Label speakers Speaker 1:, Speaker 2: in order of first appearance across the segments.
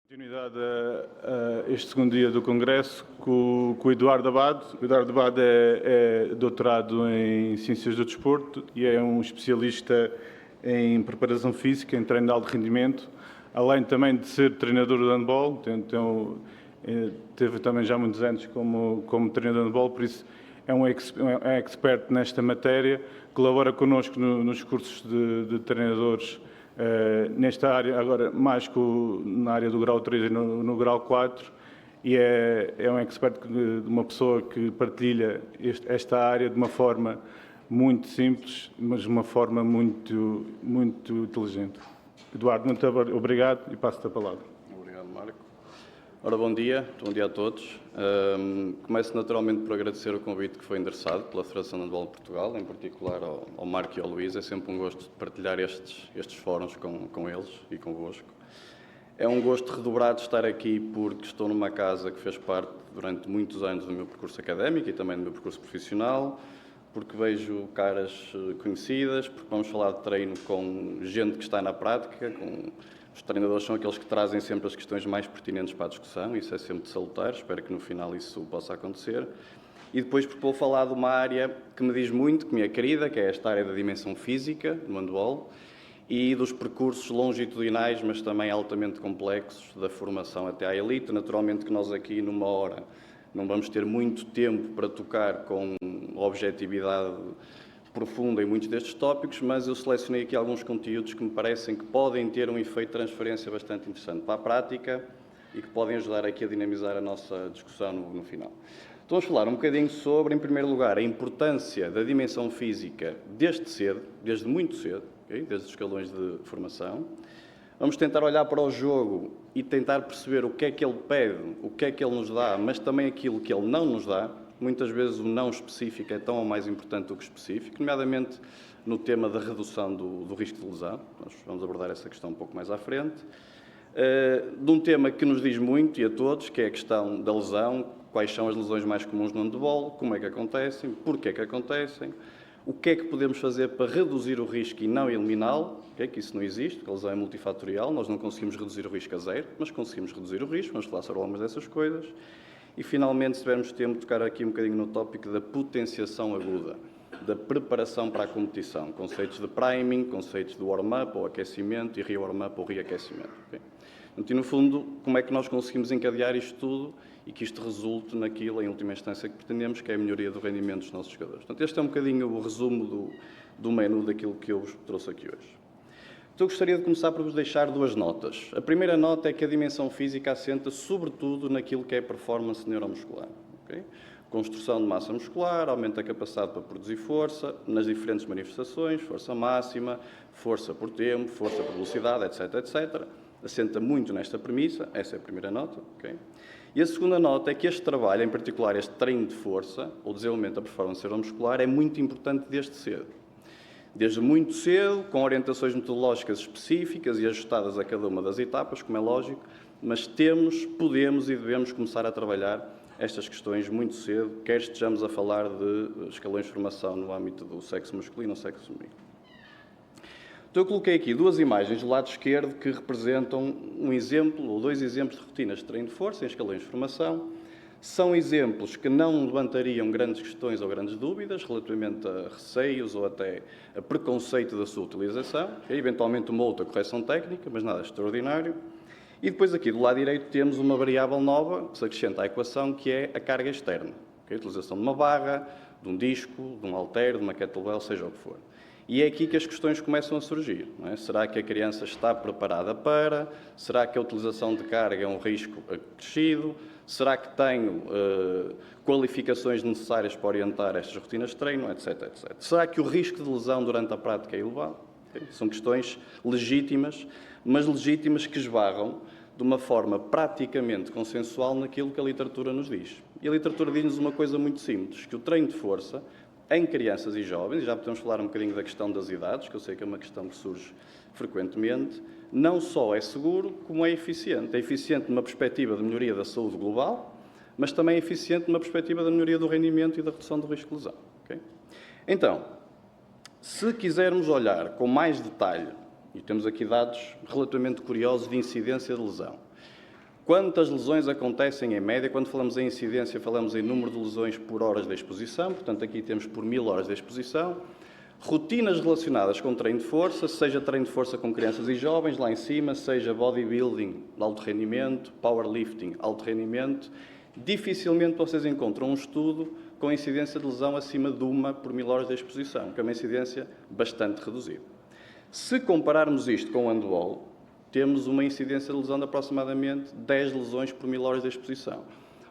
Speaker 1: Continuidade a este segundo dia do Congresso com o Eduardo Abad. O Eduardo Abad é doutorado em Ciências do Desporto e é um especialista em preparação física, em treino de alto rendimento, além também de ser treinador de handball. Teve também já muitos anos como treinador de handball, por isso é um expert nesta matéria, colabora connosco nos cursos de treinadores nesta área, agora mais na área do grau 3 e no grau 4, e é um expert de uma pessoa que partilha esta área de uma forma muito simples, mas de uma forma muito inteligente. Eduardo, muito obrigado e passo-te a palavra.
Speaker 2: Obrigado, Marco. Ora, bom dia a todos. Começo naturalmente por agradecer o convite que foi endereçado pela Federação de Handball de Portugal, em particular ao Marco e ao Luís. É sempre um gosto de partilhar estes fóruns com eles e convosco. É um gosto redobrado estar aqui porque estou numa casa que fez parte durante muitos anos do meu percurso académico e também do meu percurso profissional, porque vejo caras conhecidas, porque vamos falar de treino com gente que está na prática, os treinadores são aqueles que trazem sempre as questões mais pertinentes para a discussão, isso é sempre de salutar, espero que no final isso possa acontecer. E depois porque vou falar de uma área que me diz muito, que me é querida, que é esta área da dimensão física, no handball, e dos percursos longitudinais, mas também altamente complexos, da formação até à elite. Naturalmente que nós aqui, numa hora, não vamos ter muito tempo para tocar com objetividade profunda em muitos destes tópicos, mas eu selecionei aqui alguns conteúdos que me parecem que podem ter um efeito de transferência bastante interessante para a prática e que podem ajudar aqui a dinamizar a nossa discussão no final. Então vamos falar um bocadinho sobre, em primeiro lugar, a importância da dimensão física desde cedo, desde muito cedo, okay? Desde os escalões de formação. Vamos tentar olhar para o jogo e tentar perceber o que é que ele pede, o que é que ele nos dá, mas também aquilo que ele não nos dá. Muitas vezes o não específico é tão ou mais importante do que o específico, nomeadamente no tema da redução do risco de lesão. Nós vamos abordar essa questão um pouco mais à frente. De um tema que nos diz muito e a todos, que é a questão da lesão, quais são as lesões mais comuns no handball, como é que acontecem, porquê é que acontecem, o que é que podemos fazer para reduzir o risco e não eliminá-lo, que isso não existe, porque a lesão é multifatorial, nós não conseguimos reduzir o risco a zero, mas conseguimos reduzir o risco, vamos falar sobre algumas dessas coisas. E, finalmente, se tivermos tempo, tocar aqui um bocadinho no tópico da potenciação aguda, da preparação para a competição, conceitos de priming, conceitos de warm-up ou aquecimento e re-warm-up ou reaquecimento. Okay? Então, no fundo, como é que nós conseguimos encadear isto tudo e que isto resulte naquilo, em última instância, que pretendemos, que é a melhoria do rendimento dos nossos jogadores. Portanto, este é um bocadinho o resumo do menu daquilo que eu vos trouxe aqui hoje. Então, eu gostaria de começar por vos deixar duas notas. A primeira nota é que a dimensão física assenta sobretudo naquilo que é performance neuromuscular. Okay? Construção de massa muscular, aumento da capacidade para produzir força, nas diferentes manifestações, força máxima, força por tempo, força por velocidade, etc, etc. Assenta muito nesta premissa, essa é a primeira nota. Okay? E a segunda nota é que este trabalho, em particular este treino de força, ou desenvolvimento da performance neuromuscular, é muito importante desde cedo. Desde muito cedo, com orientações metodológicas específicas e ajustadas a cada uma das etapas, como é lógico, mas podemos e devemos começar a trabalhar estas questões muito cedo, quer estejamos a falar de escalões de formação no âmbito do sexo masculino ou sexo feminino. Então eu coloquei aqui duas imagens do lado esquerdo que representam um exemplo ou dois exemplos de rotinas de treino de força em escalões de formação. São exemplos que não levantariam grandes questões ou grandes dúvidas relativamente a receios ou até a preconceito da sua utilização. Eventualmente uma outra correção técnica, mas nada extraordinário. E depois aqui do lado direito temos uma variável nova que se acrescenta à equação, que é a carga externa. A utilização de uma barra, de um disco, de um halter, de uma kettlebell, seja o que for. E é aqui que as questões começam a surgir. Não é? Será que a criança está preparada para? Será que a utilização de carga é um risco acrescido? Será que tenho qualificações necessárias para orientar estas rotinas de treino, etc, etc. Será que o risco de lesão durante a prática é elevado? Okay? São questões legítimas, mas legítimas que esbarram de uma forma praticamente consensual naquilo que a literatura nos diz. E a literatura diz-nos uma coisa muito simples, que o treino de força em crianças e jovens, e já podemos falar um bocadinho da questão das idades, que eu sei que é uma questão que surge frequentemente, não só é seguro, como é eficiente. É eficiente numa perspectiva de melhoria da saúde global, mas também é eficiente numa perspectiva da melhoria do rendimento e da redução do risco de lesão. Okay? Então, se quisermos olhar com mais detalhe, e temos aqui dados relativamente curiosos de incidência de lesão, Quantas lesões acontecem em média? Quando falamos em incidência, falamos em número de lesões por horas de exposição, portanto aqui temos por 1000 horas de exposição. Rotinas relacionadas com treino de força, seja treino de força com crianças e jovens, lá em cima, seja bodybuilding, alto rendimento, powerlifting, alto rendimento. Dificilmente vocês encontram um estudo com incidência de lesão acima de 1 por 1000 horas de exposição, que é uma incidência bastante reduzida. Se compararmos isto com o handball, temos uma incidência de lesão de aproximadamente 10 lesões por 1000 horas de exposição.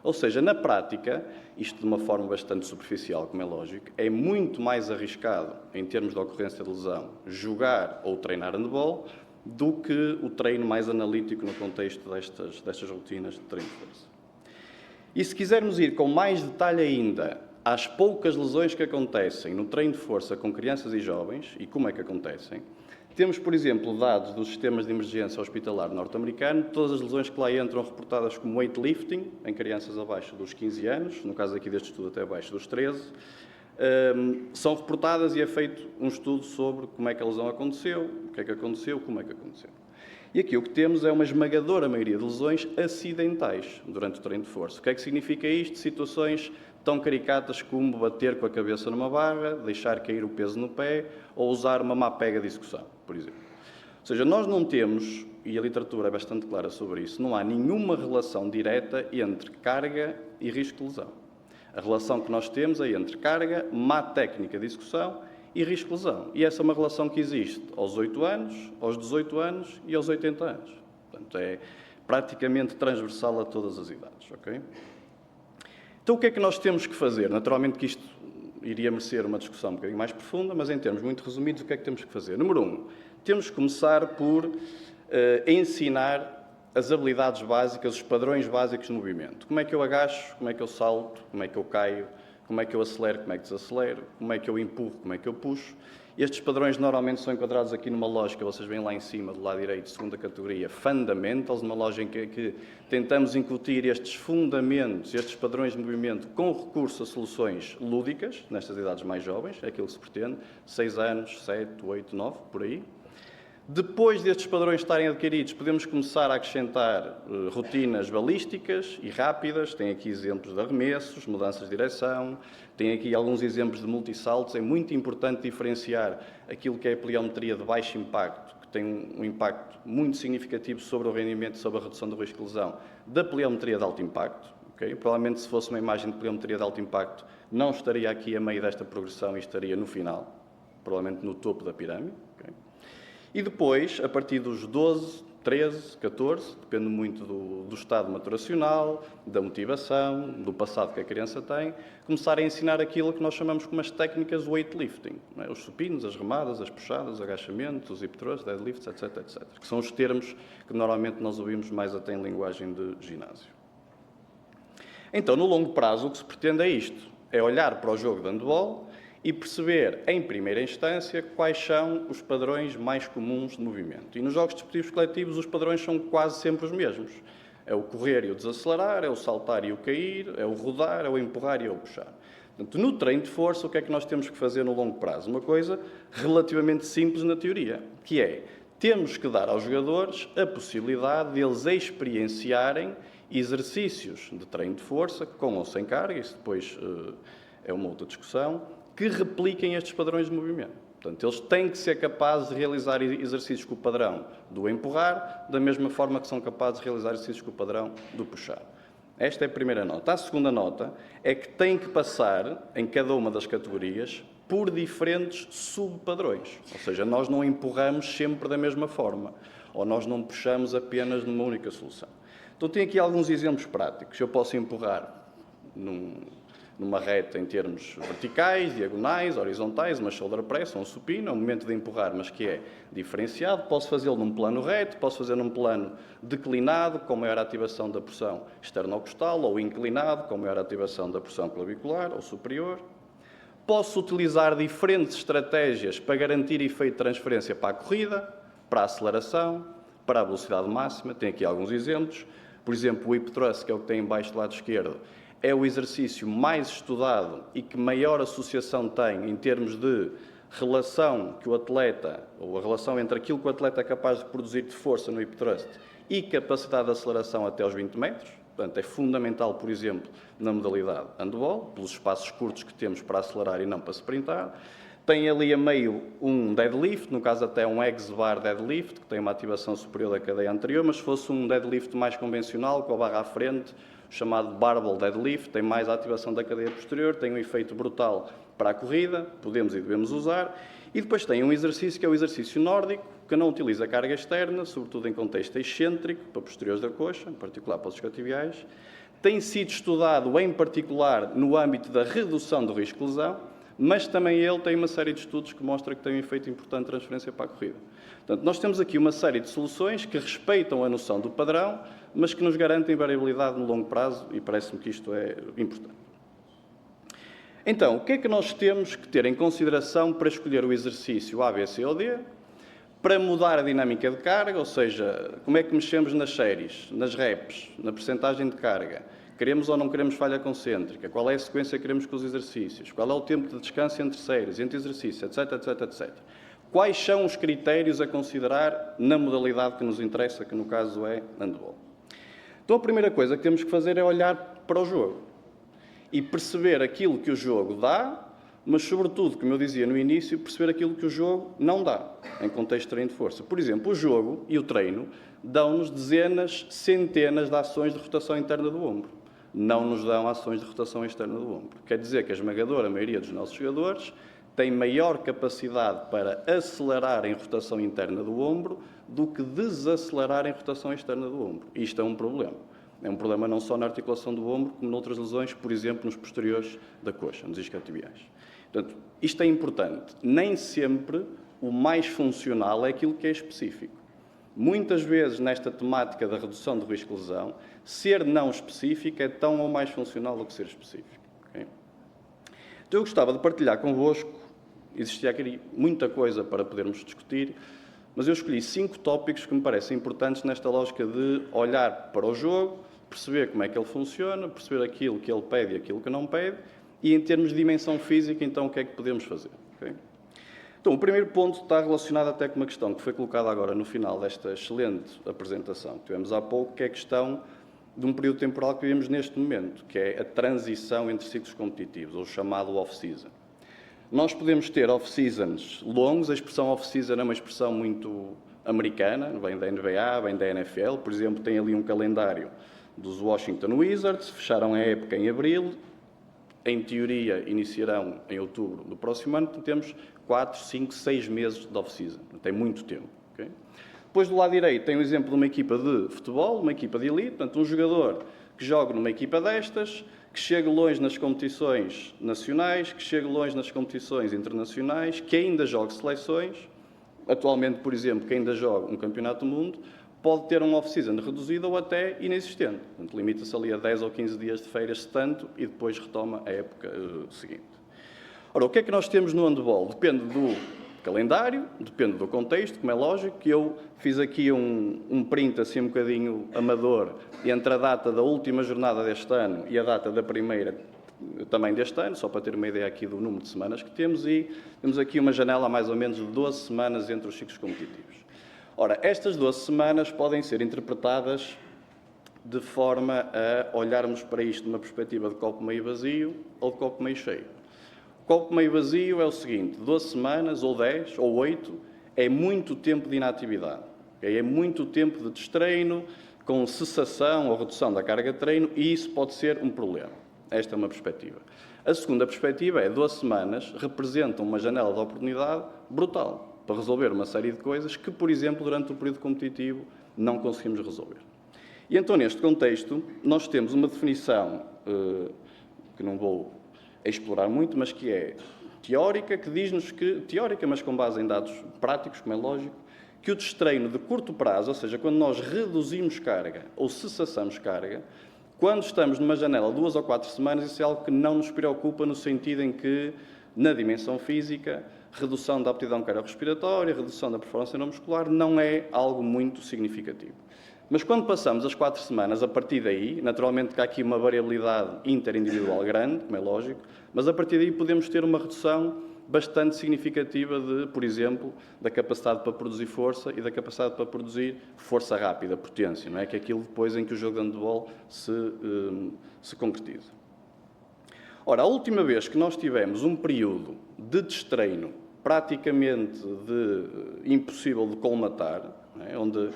Speaker 2: Ou seja, na prática, isto de uma forma bastante superficial, como é lógico, é muito mais arriscado, em termos de ocorrência de lesão, jogar ou treinar handball, do que o treino mais analítico no contexto destas rotinas de treino de força. E se quisermos ir com mais detalhe ainda às poucas lesões que acontecem no treino de força com crianças e jovens, e como é que acontecem, temos, por exemplo, dados dos sistemas de emergência hospitalar norte-americano, todas as lesões que lá entram reportadas como weightlifting, em crianças abaixo dos 15 anos, no caso aqui deste estudo até abaixo dos 13, são reportadas e é feito um estudo sobre como é que a lesão aconteceu, o que é que aconteceu, como é que aconteceu. E aqui o que temos é uma esmagadora maioria de lesões acidentais durante o treino de força. O que é que significa isto? Situações tão caricatas como bater com a cabeça numa barra, deixar cair o peso no pé ou usar uma má pega de execução, por exemplo. Ou seja, nós não temos, e a literatura é bastante clara sobre isso, não há nenhuma relação direta entre carga e risco de lesão. A relação que nós temos é entre carga, má técnica de execução e risco de lesão. E essa é uma relação que existe aos 8 anos, aos 18 anos e aos 80 anos. Portanto, é praticamente transversal a todas as idades, ok? Então, o que é que nós temos que fazer? Naturalmente que isto iria merecer uma discussão um bocadinho mais profunda, mas em termos muito resumidos, o que é que temos que fazer? Número 1, temos que começar por ensinar as habilidades básicas, os padrões básicos de movimento. Como é que eu agacho, como é que eu salto, como é que eu caio, como é que eu acelero, como é que desacelero, como é que eu empurro, como é que eu puxo. Estes padrões normalmente são enquadrados aqui numa lógica, vocês veem lá em cima, do lado direito, segunda categoria, Fundamentals, numa lógica em que tentamos incutir estes fundamentos, estes padrões de movimento com recurso a soluções lúdicas, nestas idades mais jovens, é aquilo que se pretende, 6 anos, 7, 8, 9, por aí. Depois destes padrões estarem adquiridos, podemos começar a acrescentar rotinas balísticas e rápidas. Tem aqui exemplos de arremessos, mudanças de direção, tem aqui alguns exemplos de multissaltos. É muito importante diferenciar aquilo que é a pliometria de baixo impacto, que tem um impacto muito significativo sobre o rendimento e sobre a redução do risco de lesão, da pliometria de alto impacto. Okay? Provavelmente, se fosse uma imagem de pliometria de alto impacto, não estaria aqui a meio desta progressão e estaria no final, provavelmente no topo da pirâmide. Okay? E depois, a partir dos 12, 13, 14, depende muito do estado maturacional, da motivação, do passado que a criança tem, começar a ensinar aquilo que nós chamamos como as técnicas weightlifting, não é? Os supinos, as remadas, as puxadas, agachamentos, os hip thrusts, deadlifts, etc, etc, que são os termos que normalmente nós ouvimos mais até em linguagem de ginásio. Então, no longo prazo, o que se pretende é isto, é olhar para o jogo de handball e perceber, em primeira instância, quais são os padrões mais comuns de movimento. E nos jogos desportivos coletivos, os padrões são quase sempre os mesmos. É o correr e o desacelerar, é o saltar e o cair, é o rodar, é o empurrar e o puxar. Portanto, no treino de força, o que é que nós temos que fazer no longo prazo? Uma coisa relativamente simples na teoria, que é, temos que dar aos jogadores a possibilidade de eles experienciarem exercícios de treino de força, com ou sem carga, isso depois é uma outra discussão, que repliquem estes padrões de movimento. Portanto, eles têm que ser capazes de realizar exercícios com o padrão do empurrar, da mesma forma que são capazes de realizar exercícios com o padrão do puxar. Esta é a primeira nota. A segunda nota é que têm que passar, em cada uma das categorias, por diferentes subpadrões. Ou seja, nós não empurramos sempre da mesma forma, ou nós não puxamos apenas numa única solução. Então, tenho aqui alguns exemplos práticos. Eu posso empurrar numa reta em termos verticais, diagonais, horizontais, uma shoulder press, um supino, é um momento de empurrar, mas que é diferenciado. Posso fazê-lo num plano reto, posso fazer num plano declinado, com maior ativação da pressão externocostal, ou inclinado, com maior ativação da pressão clavicular ou superior. Posso utilizar diferentes estratégias para garantir efeito de transferência para a corrida, para a aceleração, para a velocidade máxima. Tem aqui alguns exemplos. Por exemplo, o hip thrust, que é o que tem em baixo do lado esquerdo, é o exercício mais estudado e que maior associação tem em termos de relação que o atleta, ou a relação entre aquilo que o atleta é capaz de produzir de força no hip thrust e capacidade de aceleração até aos 20 metros. Portanto, é fundamental, por exemplo, na modalidade handball, pelos espaços curtos que temos para acelerar e não para sprintar. Tem ali a meio um deadlift, no caso até um X bar deadlift, que tem uma ativação superior da cadeia anterior, mas se fosse um deadlift mais convencional, com a barra à frente, chamado barbell deadlift, tem mais a ativação da cadeia posterior, tem um efeito brutal para a corrida, podemos e devemos usar. E depois tem um exercício que é o exercício nórdico, que não utiliza carga externa, sobretudo em contexto excêntrico, para posteriores da coxa, em particular para os isquiotibiais. Tem sido estudado, em particular, no âmbito da redução do risco de lesão, mas também ele tem uma série de estudos que mostra que tem um efeito importante de transferência para a corrida. Portanto, nós temos aqui uma série de soluções que respeitam a noção do padrão, mas que nos garantem variabilidade no longo prazo, e parece-me que isto é importante. Então, o que é que nós temos que ter em consideração para escolher o exercício A, B, C ou D, para mudar a dinâmica de carga, ou seja, como é que mexemos nas séries, nas reps, na percentagem de carga? Queremos ou não queremos falha concêntrica? Qual é a sequência que queremos com os exercícios? Qual é o tempo de descanso entre séries, entre exercícios, etc, etc, etc. Quais são os critérios a considerar na modalidade que nos interessa, que no caso é handball? Então a primeira coisa que temos que fazer é olhar para o jogo e perceber aquilo que o jogo dá, mas sobretudo, como eu dizia no início, perceber aquilo que o jogo não dá, em contexto de treino de força. Por exemplo, o jogo e o treino dão-nos dezenas, centenas de ações de rotação interna do ombro. Não nos dão ações de rotação externa do ombro. Quer dizer que a esmagadora maioria dos nossos jogadores tem maior capacidade para acelerar em rotação interna do ombro do que desacelerar em rotação externa do ombro. Isto é um problema. É um problema não só na articulação do ombro, como noutras lesões, por exemplo, nos posteriores da coxa, nos isquiotibiais. Portanto, isto é importante. Nem sempre o mais funcional é aquilo que é específico. Muitas vezes, nesta temática da redução do risco de lesão, ser não específico é tão ou mais funcional do que ser específico. Okay? Então, eu gostava de partilhar convosco, existia aqui muita coisa para podermos discutir, mas eu escolhi 5 tópicos que me parecem importantes nesta lógica de olhar para o jogo, perceber como é que ele funciona, perceber aquilo que ele pede e aquilo que não pede, e em termos de dimensão física, então, o que é que podemos fazer. Okay? Então, o primeiro ponto está relacionado até com uma questão que foi colocada agora no final desta excelente apresentação que tivemos há pouco, que é a questão de um período temporal que vivemos neste momento, que é a transição entre ciclos competitivos, ou o chamado off-season. Nós podemos ter off-seasons longos, a expressão off-season é uma expressão muito americana, vem da NBA, vem da NFL, por exemplo, tem ali um calendário dos Washington Wizards, fecharam a época em abril, em teoria iniciarão em outubro do próximo ano, temos 4, 5, 6 meses de off-season, tem muito tempo. Okay? Depois do lado direito tem o exemplo de uma equipa de futebol, uma equipa de elite, portanto um jogador que joga numa equipa destas, que chega longe nas competições nacionais, que chega longe nas competições internacionais, que ainda joga seleções, atualmente, por exemplo, que ainda joga um campeonato do mundo, pode ter um off-season reduzido ou até inexistente. Portanto, limita-se ali a 10 ou 15 dias de férias, se tanto, e depois retoma a época seguinte. Ora, o que é que nós temos no handball? Depende do calendário, depende do contexto, como é lógico, que eu fiz aqui um print assim um bocadinho amador entre a data da última jornada deste ano e a data da primeira também deste ano, só para ter uma ideia aqui do número de semanas que temos, e temos aqui uma janela mais ou menos de 12 semanas entre os ciclos competitivos. Ora, estas 12 semanas podem ser interpretadas de forma a olharmos para isto de uma perspectiva de copo meio vazio ou de copo meio cheio. O copo meio vazio é o seguinte: 12 semanas, ou 10, ou 8, é muito tempo de inatividade. Okay? É muito tempo de destreino, com cessação ou redução da carga de treino, e isso pode ser um problema. Esta é uma perspectiva. A segunda perspectiva é 12 semanas representam uma janela de oportunidade brutal para resolver uma série de coisas que, por exemplo, durante o período competitivo não conseguimos resolver. E então, neste contexto, nós temos uma definição que não vou explorar muito, mas que é teórica, que diz-nos que, teórica, mas com base em dados práticos, como é lógico, que o destreino de curto prazo, ou seja, quando nós reduzimos carga ou cessassamos carga, quando estamos numa janela de 2 ou 4 semanas, isso é algo que não nos preocupa no sentido em que, na dimensão física, redução da aptidão cardiorrespiratória, redução da performance neuromuscular, não é algo muito significativo. Mas quando passamos as 4 semanas, a partir daí, naturalmente que há aqui uma variabilidade interindividual grande, como é lógico, mas a partir daí podemos ter uma redução bastante significativa de, por exemplo, da capacidade para produzir força e da capacidade para produzir força rápida, potência, não é? Que é aquilo depois em que o jogo de handball se concretiza. Ora, a última vez que nós tivemos um período de destreino praticamente impossível de colmatar, não é? Onde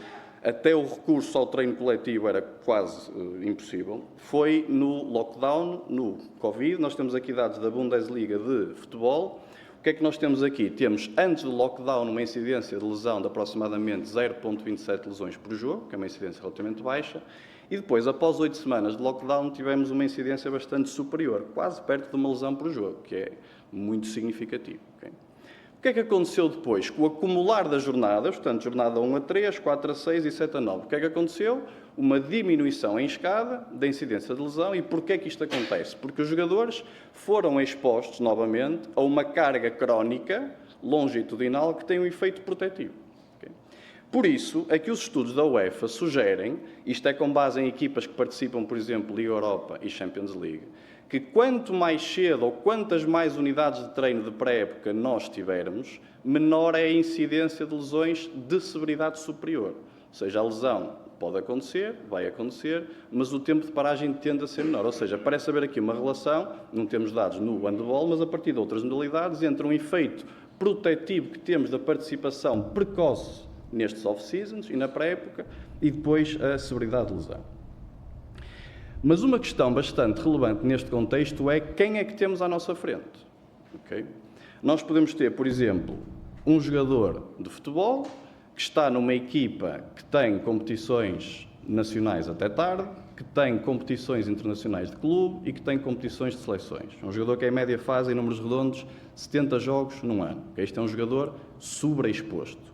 Speaker 2: até o recurso ao treino coletivo era quase impossível, foi no lockdown, no Covid. Nós temos aqui dados da Bundesliga de futebol. O que é que nós temos aqui? Temos, antes do lockdown, uma incidência de lesão de aproximadamente 0,27 lesões por jogo, que é uma incidência relativamente baixa, e depois, após 8 semanas de lockdown, tivemos uma incidência bastante superior, quase perto de uma lesão por jogo, que é muito significativo. Okay? O que é que aconteceu depois? Com o acumular das jornadas, portanto, jornada 1 a 3, 4 a 6 e 7 a 9, o que é que aconteceu? Uma diminuição em escada da incidência de lesão. E porquê é que isto acontece? Porque os jogadores foram expostos, novamente, a uma carga crónica longitudinal que tem um efeito protetivo. Okay? Por isso, aqui os estudos da UEFA sugerem, isto é com base em equipas que participam, por exemplo, Liga Europa e Champions League, que quanto mais cedo ou quantas mais unidades de treino de pré-época nós tivermos, menor é a incidência de lesões de severidade superior. Ou seja, a lesão pode acontecer, vai acontecer, mas o tempo de paragem tende a ser menor. Ou seja, parece haver aqui uma relação, não temos dados no handball, mas a partir de outras modalidades, entre um efeito protetivo que temos da participação precoce nestes off-seasons e na pré-época, e depois a severidade de lesão. Mas uma questão bastante relevante neste contexto é quem é que temos à nossa frente. Okay? Nós podemos ter, por exemplo, um jogador de futebol que está numa equipa que tem competições nacionais até tarde, que tem competições internacionais de clube e que tem competições de seleções. Um jogador que em média faz, em números redondos, 70 jogos num ano. Okay? Este é um jogador sobreexposto.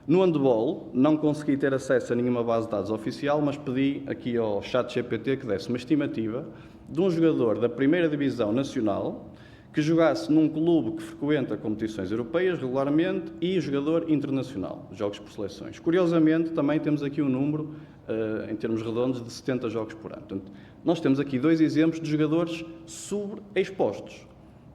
Speaker 2: No handball, não consegui ter acesso a nenhuma base de dados oficial, mas pedi aqui ao ChatGPT que desse uma estimativa de um jogador da primeira divisão nacional que jogasse num clube que frequenta competições europeias regularmente e jogador internacional, jogos por seleções. Curiosamente, também temos aqui um número, em termos redondos, de 70 jogos por ano. Portanto, nós temos aqui 2 exemplos de jogadores sobreexpostos,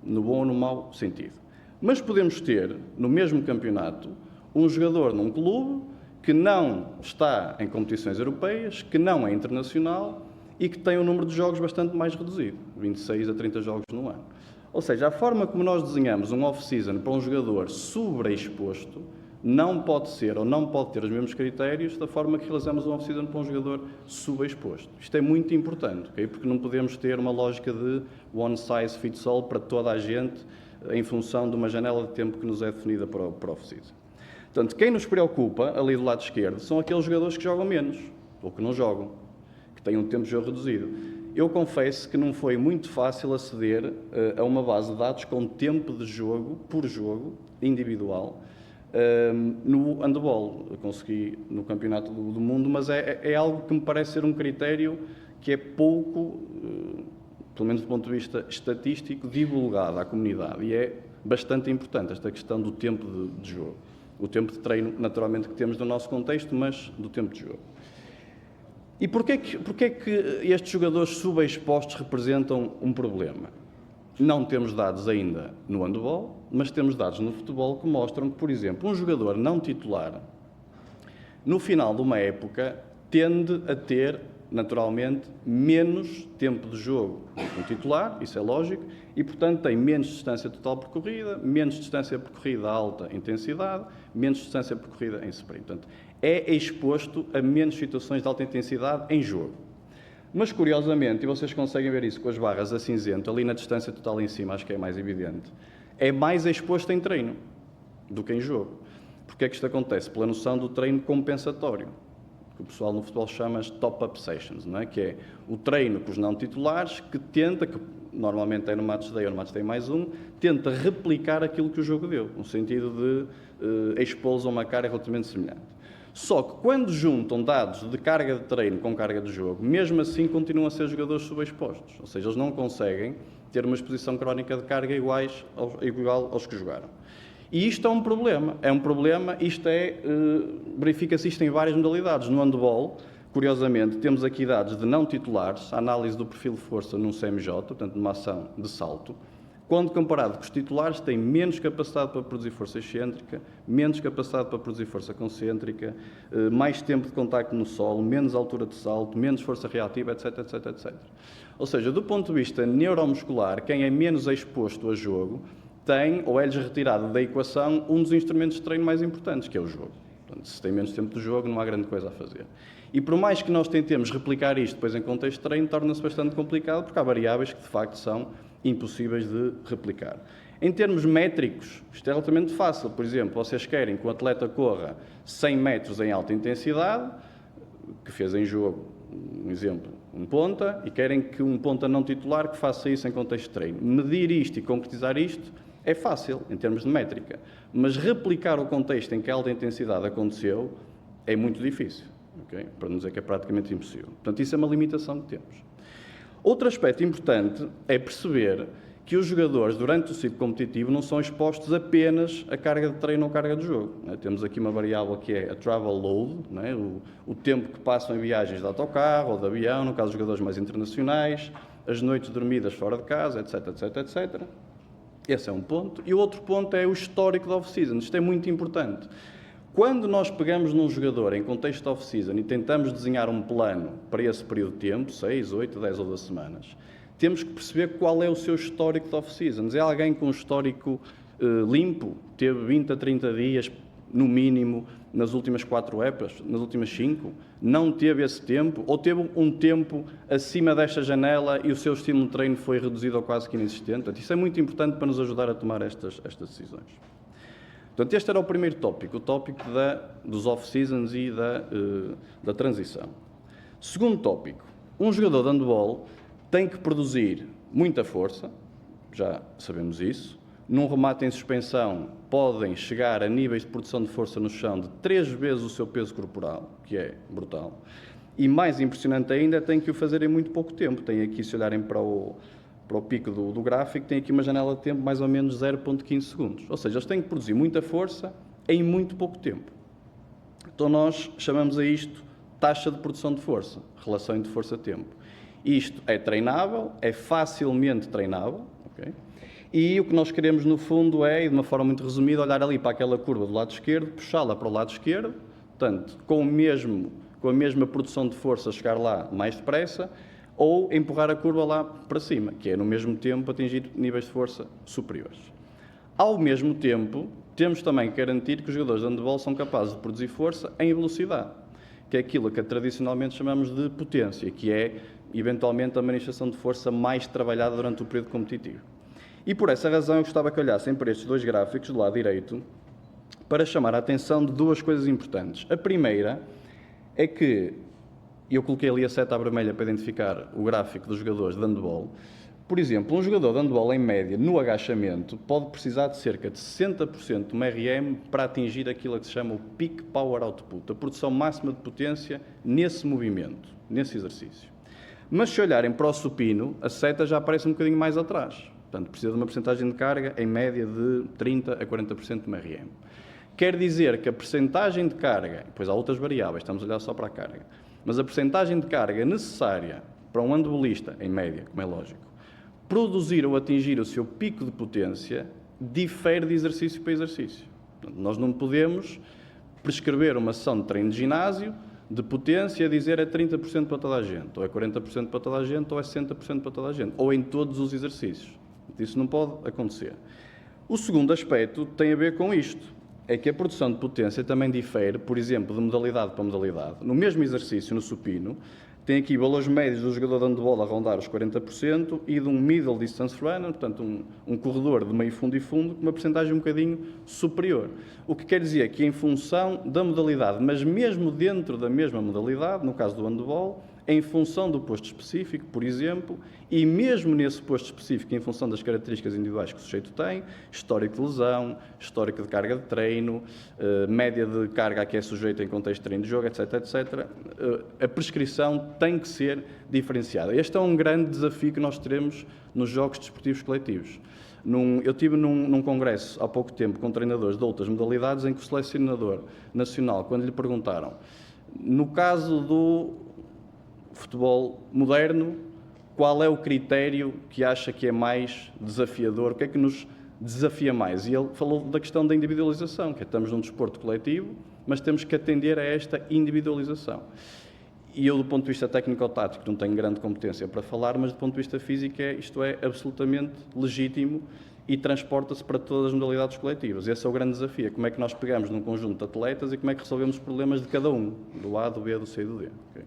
Speaker 2: no bom ou no mau sentido. Mas podemos ter, no mesmo campeonato, um jogador num clube que não está em competições europeias, que não é internacional e que tem um número de jogos bastante mais reduzido, 26 a 30 jogos no ano. Ou seja, a forma como nós desenhamos um off-season para um jogador sobreexposto não pode ser ou não pode ter os mesmos critérios da forma que realizamos um off-season para um jogador subexposto. Isto é muito importante, okay? Porque não podemos ter uma lógica de one size fits all para toda a gente em função de uma janela de tempo que nos é definida para o off-season. Portanto, quem nos preocupa, ali do lado esquerdo, são aqueles jogadores que jogam menos, ou que não jogam, que têm um tempo de jogo reduzido. Eu confesso que não foi muito fácil aceder a uma base de dados com tempo de jogo, por jogo, individual, no handball. Eu consegui no Campeonato do Mundo, mas é algo que me parece ser um critério que é pouco, pelo menos do ponto de vista estatístico, divulgado à comunidade. E é bastante importante esta questão do tempo de jogo. O tempo de treino, naturalmente, que temos no nosso contexto, mas do tempo de jogo. E porquê que estes jogadores subexpostos representam um problema? Não temos dados ainda no handball, mas temos dados no futebol que mostram que, por exemplo, um jogador não titular, no final de uma época, tende a ter, naturalmente, menos tempo de jogo do que um titular, isso é lógico, e, portanto, tem menos distância total percorrida, menos distância percorrida a alta intensidade, menos distância percorrida em sprint. Portanto, é exposto a menos situações de alta intensidade em jogo. Mas, curiosamente, e vocês conseguem ver isso com as barras a cinzento, ali na distância total em cima, acho que é mais evidente, é mais exposto em treino do que em jogo. Porquê é que isto acontece? Pela noção do treino compensatório, que o pessoal no futebol chama de top-up sessions, não é? Que é o treino com os não titulares que tenta, que normalmente é no match day ou no match day mais um, tenta replicar aquilo que o jogo deu, no sentido de expô-los a uma carga relativamente semelhante. Só que quando juntam dados de carga de treino com carga de jogo, mesmo assim continuam a ser jogadores subexpostos, ou seja, eles não conseguem ter uma exposição crónica de carga igual aos que jogaram. E isto é um problema, verifica-se isto em várias modalidades. No handball, curiosamente, temos aqui dados de não titulares, a análise do perfil de força num CMJ, portanto numa ação de salto. quando comparado com os titulares, tem menos capacidade para produzir força excêntrica, menos capacidade para produzir força concêntrica, mais tempo de contacto no solo, menos altura de salto, menos força reativa, etc, etc, etc. Ou seja, do ponto de vista neuromuscular, quem é menos exposto a jogo tem, ou é-lhes retirado da equação, um dos instrumentos de treino mais importantes, que é o jogo. Portanto, se tem menos tempo de jogo, não há grande coisa a fazer. E por mais que nós tentemos replicar isto depois em contexto de treino, torna-se bastante complicado, porque há variáveis que de facto são impossíveis de replicar. Em termos métricos, isto é relativamente fácil. Por exemplo, vocês querem que o atleta corra 100 metros em alta intensidade, que fez em jogo, um exemplo, um ponta, e querem que um ponta não titular que faça isso em contexto de treino. Medir isto e concretizar isto é fácil, em termos de métrica. Mas replicar o contexto em que a alta intensidade aconteceu é muito difícil. Okay? Para não dizer que é praticamente impossível. Portanto, isso é uma limitação que temos. Outro aspecto importante é perceber que os jogadores, durante o ciclo competitivo, não são expostos apenas a carga de treino ou carga de jogo. Temos aqui uma variável que é a travel load, o tempo que passam em viagens de autocarro ou de avião, no caso dos jogadores mais internacionais, as noites dormidas fora de casa, etc, etc, etc. Esse é um ponto. E o outro ponto é o histórico da off-season. Isto é muito importante. Quando nós pegamos num jogador em contexto de off-season e tentamos desenhar um plano para esse período de tempo, 6, 8, 10 ou 12 semanas, temos que perceber qual é o seu histórico de off-season. É alguém com um histórico limpo, teve 20 a 30 dias, no mínimo, nas últimas 4 épocas, nas últimas 5, não teve esse tempo, ou teve um tempo acima desta janela e o seu estímulo de treino foi reduzido ou quase que inexistente. Portanto, isso é muito importante para nos ajudar a tomar estas decisões. Portanto, este era o primeiro tópico, o tópico dos off-seasons e da transição. Segundo tópico, um jogador de handball tem que produzir muita força, já sabemos isso. Num remate em suspensão, podem chegar a níveis de produção de força no chão de 3 vezes o seu peso corporal, que é brutal. E mais impressionante ainda, tem que o fazer em muito pouco tempo. Tem aqui, se olharem para o pico do gráfico, tem aqui uma janela de tempo mais ou menos 0,15 segundos. Ou seja, eles têm que produzir muita força em muito pouco tempo. Então nós chamamos a isto taxa de produção de força, relação entre força-tempo. Isto é treinável, é facilmente treinável, okay? E o que nós queremos no fundo é, de uma forma muito resumida, olhar ali para aquela curva do lado esquerdo, puxá-la para o lado esquerdo, portanto, com a mesma produção de força chegar lá mais depressa, ou empurrar a curva lá para cima, que é no mesmo tempo atingir níveis de força superiores. Ao mesmo tempo, temos também que garantir que os jogadores de handball são capazes de produzir força em velocidade, que é aquilo que tradicionalmente chamamos de potência, que é eventualmente a manifestação de força mais trabalhada durante o período competitivo. E por essa razão eu gostava que olhassem para estes 2 gráficos do lado direito para chamar a atenção de 2 coisas importantes. A primeira é que eu coloquei ali a seta vermelha para identificar o gráfico dos jogadores de handball. Por exemplo, um jogador de handball, em média, no agachamento, pode precisar de cerca de 60% de uma RM para atingir aquilo que se chama o Peak Power Output, a produção máxima de potência nesse movimento, nesse exercício. Mas se olharem para o supino, a seta já aparece um bocadinho mais atrás. Portanto, precisa de uma percentagem de carga, em média, de 30% a 40% de uma RM. Quer dizer que a percentagem de carga, depois há outras variáveis, estamos a olhar só para a carga, mas a percentagem de carga necessária para um handbolista, em média, como é lógico, produzir ou atingir o seu pico de potência, difere de exercício para exercício. Portanto, nós não podemos prescrever uma sessão de treino de ginásio de potência a dizer é 30% para toda a gente, ou é 40% para toda a gente, ou é 60% para toda a gente, ou em todos os exercícios. Isso não pode acontecer. O segundo aspecto tem a ver com isto. É que a produção de potência também difere, por exemplo, de modalidade para modalidade. No mesmo exercício, no supino, tem aqui valores médios do jogador de handball a rondar os 40% e de um middle distance runner, portanto um corredor de meio fundo e fundo, com uma percentagem um bocadinho superior. O que quer dizer que em função da modalidade, mas mesmo dentro da mesma modalidade, no caso do handball, em função do posto específico, por exemplo, e mesmo nesse posto específico, em função das características individuais que o sujeito tem, histórico de lesão, histórico de carga de treino, média de carga a que é sujeito em contexto de treino de jogo, etc., etc., a prescrição tem que ser diferenciada. Este é um grande desafio que nós teremos nos jogos desportivos coletivos. Eu estive num congresso há pouco tempo com treinadores de outras modalidades em que o selecionador nacional, quando lhe perguntaram, no caso do futebol moderno, qual é o critério que acha que é mais desafiador, o que é que nos desafia mais? E ele falou da questão da individualização, que estamos num desporto coletivo, mas temos que atender a esta individualização. E eu, do ponto de vista técnico-tático, não tenho grande competência para falar, mas do ponto de vista físico, isto é absolutamente legítimo e transporta-se para todas as modalidades coletivas. Esse é o grande desafio, como é que nós pegamos num conjunto de atletas e como é que resolvemos os problemas de cada um, do A, do B, do C e do D. Okay?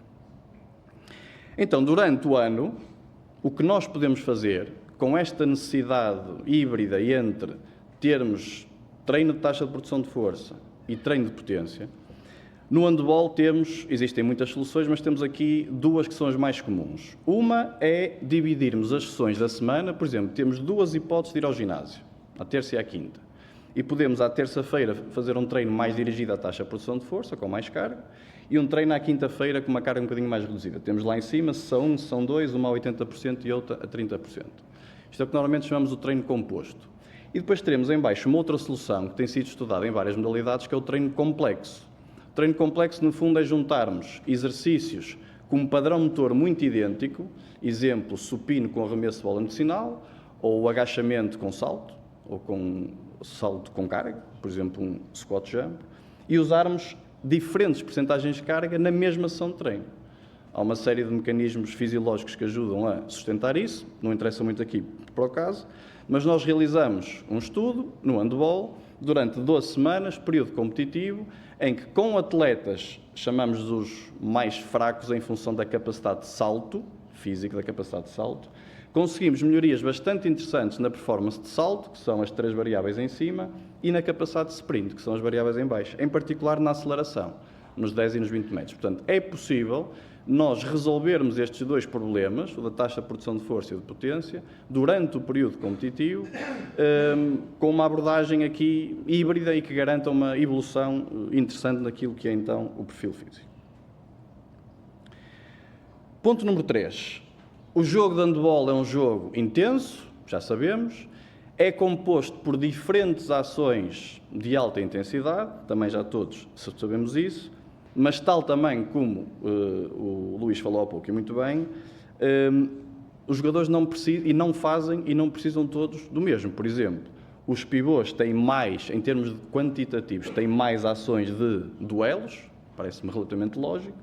Speaker 2: Então, durante o ano, o que nós podemos fazer, com esta necessidade híbrida entre termos treino de taxa de produção de força e treino de potência, no handball existem muitas soluções, mas temos aqui duas que são as mais comuns. Uma é dividirmos as sessões da semana, por exemplo, temos duas hipóteses de ir ao ginásio, à terça e à quinta. E podemos, à terça-feira, fazer um treino mais dirigido à taxa de produção de força, com mais carga, e um treino à quinta-feira com uma carga um bocadinho mais reduzida. Temos lá em cima sessão 1, sessão 2, uma a 80% e outra a 30%. Isto é o que normalmente chamamos o treino composto. E depois teremos em baixo uma outra solução que tem sido estudada em várias modalidades, que é o treino complexo. O treino complexo, no fundo, é juntarmos exercícios com um padrão motor muito idêntico, exemplo, supino com arremesso de bola medicinal, ou agachamento com salto, ou com salto com carga, por exemplo, um squat jump, e usarmos diferentes percentagens de carga na mesma sessão de treino. Há uma série de mecanismos fisiológicos que ajudam a sustentar isso, não interessa muito aqui para o caso, mas nós realizamos um estudo no handball durante 12 semanas, período competitivo, em que com atletas, chamamos os mais fracos em função da capacidade de salto, físico da capacidade de salto, conseguimos melhorias bastante interessantes na performance de salto, que são as 3 variáveis em cima, e na capacidade de sprint, que são as variáveis em baixo, em particular na aceleração, nos 10 e nos 20 metros. Portanto, é possível nós resolvermos estes dois problemas, o da taxa de produção de força e de potência, durante o período competitivo, com uma abordagem aqui híbrida e que garanta uma evolução interessante naquilo que é então o perfil físico. Ponto número 3. O jogo de handball é um jogo intenso, já sabemos, é composto por diferentes ações de alta intensidade, também já todos sabemos isso, mas tal também como o Luís falou há pouco e muito bem, os jogadores não precisam, e não fazem e não precisam todos do mesmo. Por exemplo, os pivôs têm mais, em termos de quantitativos, têm mais ações de duelos, parece-me relativamente lógico.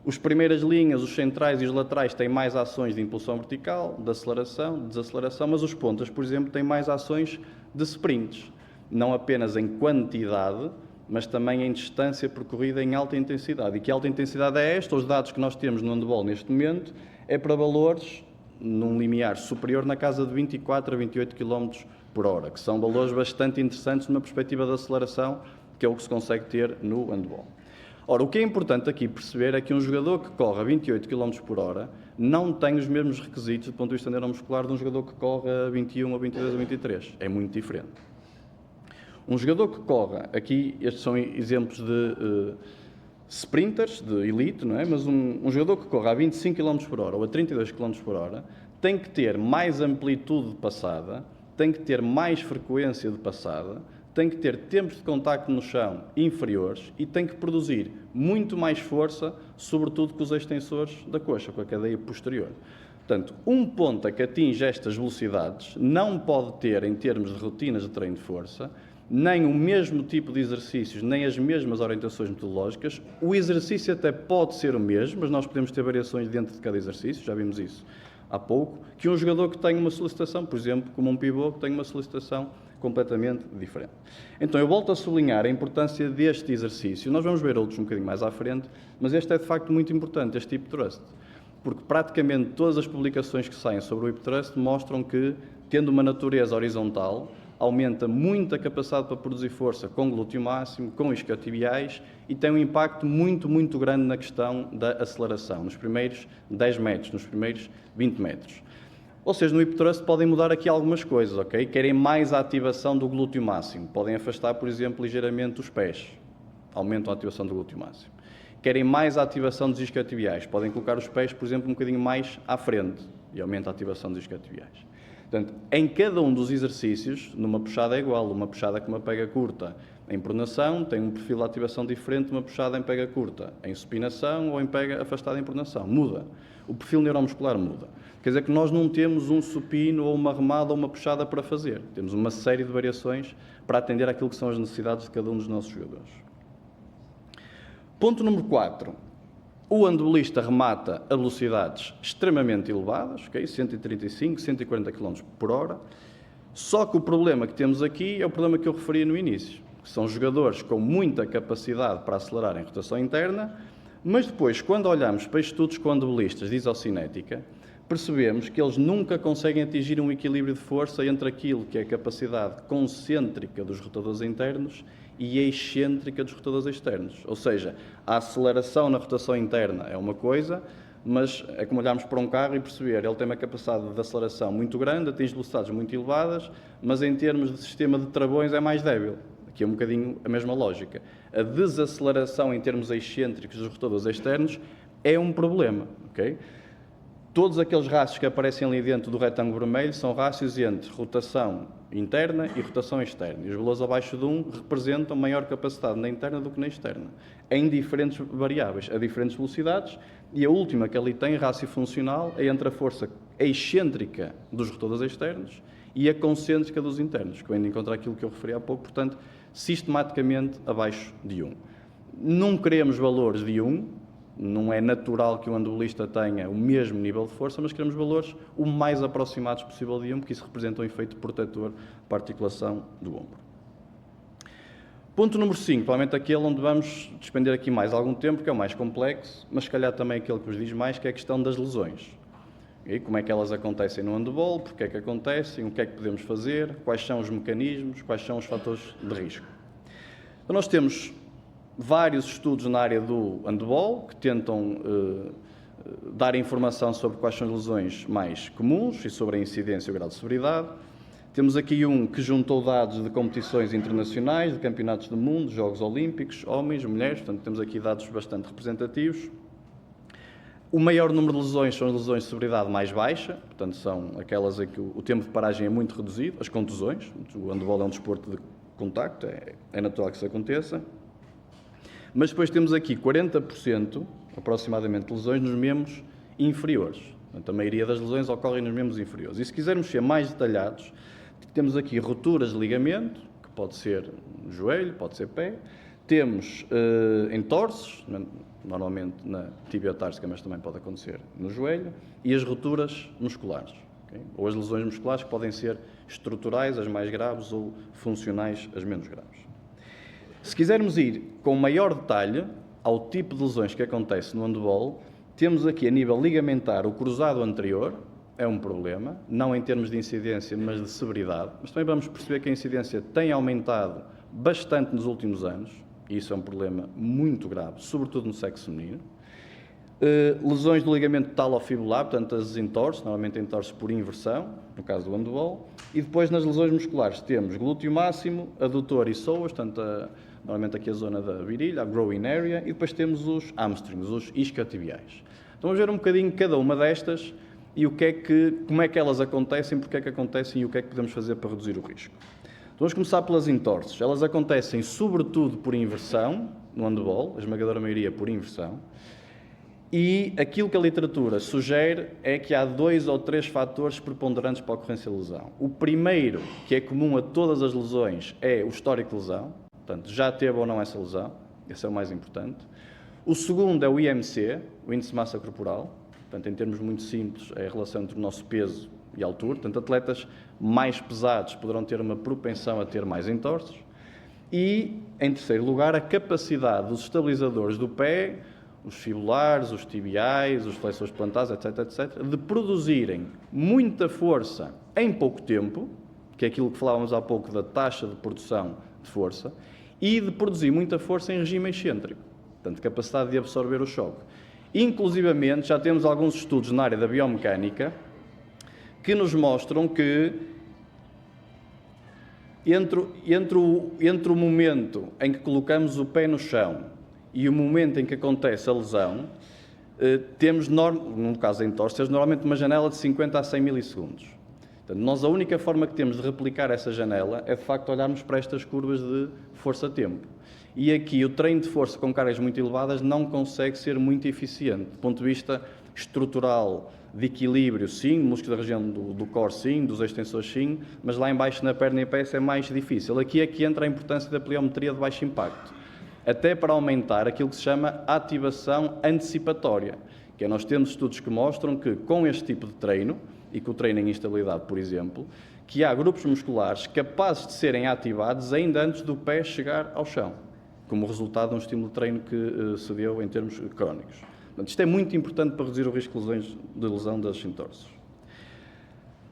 Speaker 2: Os primeiras linhas, os centrais e os laterais têm mais ações de impulsão vertical, de aceleração, de desaceleração, mas os pontas, por exemplo, têm mais ações de sprints, não apenas em quantidade, mas também em distância percorrida em alta intensidade. E que alta intensidade é esta? Os dados que nós temos no handball neste momento é para valores num limiar superior na casa de 24 a 28 km por hora, que são valores bastante interessantes numa perspectiva de aceleração, que é o que se consegue ter no handball. Ora, o que é importante aqui perceber é que um jogador que corre a 28 km por hora não tem os mesmos requisitos do ponto de vista neuromuscular de um jogador que corre a 21, a 22, a 23. É muito diferente. Um jogador que corre, aqui estes são exemplos de sprinters, de elite, não é? Mas um jogador que corre a 25 km por hora ou a 32 km por hora tem que ter mais amplitude de passada, tem que ter mais frequência de passada, tem que ter tempos de contacto no chão inferiores e tem que produzir muito mais força, sobretudo com os extensores da coxa, com a cadeia posterior. Portanto, um ponta que atinge estas velocidades não pode ter, em termos de rotinas de treino de força, nem o mesmo tipo de exercícios, nem as mesmas orientações metodológicas. O exercício até pode ser o mesmo, mas nós podemos ter variações dentro de cada exercício, já vimos isso há pouco, que um jogador que tem uma solicitação, por exemplo, como um pivô que tem uma solicitação completamente diferente. Então, eu volto a sublinhar a importância deste exercício. Nós vamos ver outros um bocadinho mais à frente, mas este é de facto muito importante, este hip thrust, porque praticamente todas as publicações que saem sobre o hip thrust mostram que, tendo uma natureza horizontal, aumenta muito a capacidade para produzir força com glúteo máximo, com isquiotibiais e tem um impacto muito, muito grande na questão da aceleração, nos primeiros 10 metros, nos primeiros 20 metros. Ou seja, no hip thrust podem mudar aqui algumas coisas, ok? Querem mais a ativação do glúteo máximo, podem afastar, por exemplo, ligeiramente os pés, aumentam a ativação do glúteo máximo. Querem mais a ativação dos isquiotibiais, podem colocar os pés, por exemplo, um bocadinho mais à frente e aumenta a ativação dos isquiotibiais. Portanto, em cada um dos exercícios, numa puxada é igual, uma puxada com uma pega curta em pronação tem um perfil de ativação diferente de uma puxada em pega curta, em supinação ou em pega afastada em pronação. Muda. O perfil neuromuscular muda. Quer dizer que nós não temos um supino ou uma remada ou uma puxada para fazer. Temos uma série de variações para atender àquilo que são as necessidades de cada um dos nossos jogadores. Ponto número 4. O handebolista remata a velocidades extremamente elevadas, okay? 135, 140 km por hora. Só que o problema que temos aqui é o problema que eu referi no início, que são jogadores com muita capacidade para acelerar em rotação interna, mas depois, quando olhamos para estudos com handebolistas de isocinética, percebemos que eles nunca conseguem atingir um equilíbrio de força entre aquilo que é a capacidade concêntrica dos rotadores internos e a excêntrica dos rotadores externos. Ou seja, a aceleração na rotação interna é uma coisa, mas é como olharmos para um carro e perceber, ele tem uma capacidade de aceleração muito grande, atinge velocidades muito elevadas, mas em termos de sistema de travões é mais débil. Aqui é um bocadinho a mesma lógica. A desaceleração em termos excêntricos dos rotadores externos é um problema, ok? Todos aqueles rácios que aparecem ali dentro do retângulo vermelho são rácios entre rotação interna e rotação externa. E os valores abaixo de 1 representam maior capacidade na interna do que na externa, em diferentes variáveis, a diferentes velocidades. E a última que ali tem, rácio funcional, é entre a força excêntrica dos rotadores externos e a concêntrica dos internos, que vem de encontrar aquilo que eu referi há pouco, portanto, sistematicamente abaixo de 1. Não queremos valores de 1, não é natural que o handebolista tenha o mesmo nível de força, mas queremos valores o mais aproximados possível de 1, porque isso representa um efeito protetor para a articulação do ombro. Ponto número 5, provavelmente aquele onde vamos despender aqui mais algum tempo, que é o mais complexo, mas se calhar também aquele que vos diz mais, que é a questão das lesões. E como é que elas acontecem no handebol, porque é que acontecem, o que é que podemos fazer, quais são os mecanismos, quais são os fatores de risco. Então nós temos vários estudos na área do handebol que tentam dar informação sobre quais são as lesões mais comuns e sobre a incidência e o grau de severidade. Temos aqui um que juntou dados de competições internacionais, de campeonatos do mundo, Jogos Olímpicos, homens, mulheres, portanto temos aqui dados bastante representativos. O maior número de lesões são as lesões de severidade mais baixa, portanto são aquelas em que o tempo de paragem é muito reduzido, as contusões. O handebol é um desporto de contacto, é natural que isso aconteça. Mas depois temos aqui 40%, aproximadamente, de lesões nos membros inferiores. Portanto, a maioria das lesões ocorrem nos membros inferiores. E se quisermos ser mais detalhados, temos aqui rupturas de ligamento, que pode ser no joelho, pode ser pé. Temos entorses, normalmente na tíbia társica, mas também pode acontecer no joelho. E as rupturas musculares, okay? Ou as lesões musculares, que podem ser estruturais, as mais graves, ou funcionais, as menos graves. Se quisermos ir com maior detalhe ao tipo de lesões que acontece no handebol, temos aqui a nível ligamentar o cruzado anterior, é um problema, não em termos de incidência, mas de severidade. Mas também vamos perceber que a incidência tem aumentado bastante nos últimos anos, e isso é um problema muito grave, sobretudo no sexo feminino. Lesões do ligamento talofibular, portanto as entorses, normalmente entorses por inversão, no caso do handebol. E depois nas lesões musculares temos glúteo máximo, adutor e psoas, portanto normalmente aqui a zona da virilha, a growing area, e depois temos os hamstrings, os isquiotibiais. Então vamos ver um bocadinho cada uma destas e como é que elas acontecem, porque é que acontecem e o que é que podemos fazer para reduzir o risco. Então vamos começar pelas entorses. Elas acontecem sobretudo por inversão, no handebol, a esmagadora maioria por inversão. E aquilo que a literatura sugere é que há 2 ou 3 fatores preponderantes para a ocorrência de lesão. O primeiro, que é comum a todas as lesões, é o histórico de lesão. Portanto, já teve ou não essa lesão. Esse é o mais importante. O segundo é o IMC, o Índice de Massa Corporal. Portanto, em termos muito simples, é a relação entre o nosso peso e a altura. Portanto, atletas mais pesados poderão ter uma propensão a ter mais entorses. E, em terceiro lugar, a capacidade dos estabilizadores do pé, os fibulares, os tibiais, os flexores plantares, etc., etc., de produzirem muita força em pouco tempo, que é aquilo que falávamos há pouco da taxa de produção de força, e de produzir muita força em regime excêntrico, portanto, capacidade de absorver o choque. Inclusivamente, já temos alguns estudos na área da biomecânica que nos mostram que entre o momento em que colocamos o pé no chão e o momento em que acontece a lesão, temos, no caso da entorse, normalmente uma janela de 50 a 100 milissegundos. Portanto, nós a única forma que temos de replicar essa janela é, de facto, olharmos para estas curvas de força-tempo. E aqui o treino de força com cargas muito elevadas não consegue ser muito eficiente. Do ponto de vista estrutural, de equilíbrio, sim, músculos da região do core, sim, dos extensores, sim, mas lá em baixo na perna e peça é mais difícil. Aqui é que entra a importância da pliometria de baixo impacto, até para aumentar aquilo que se chama ativação antecipatória, que é nós temos estudos que mostram que com este tipo de treino, e com o treino em instabilidade, por exemplo, que há grupos musculares capazes de serem ativados ainda antes do pé chegar ao chão, como resultado de um estímulo de treino que se deu em termos crónicos. Portanto, isto é muito importante para reduzir o risco de lesão das entorses.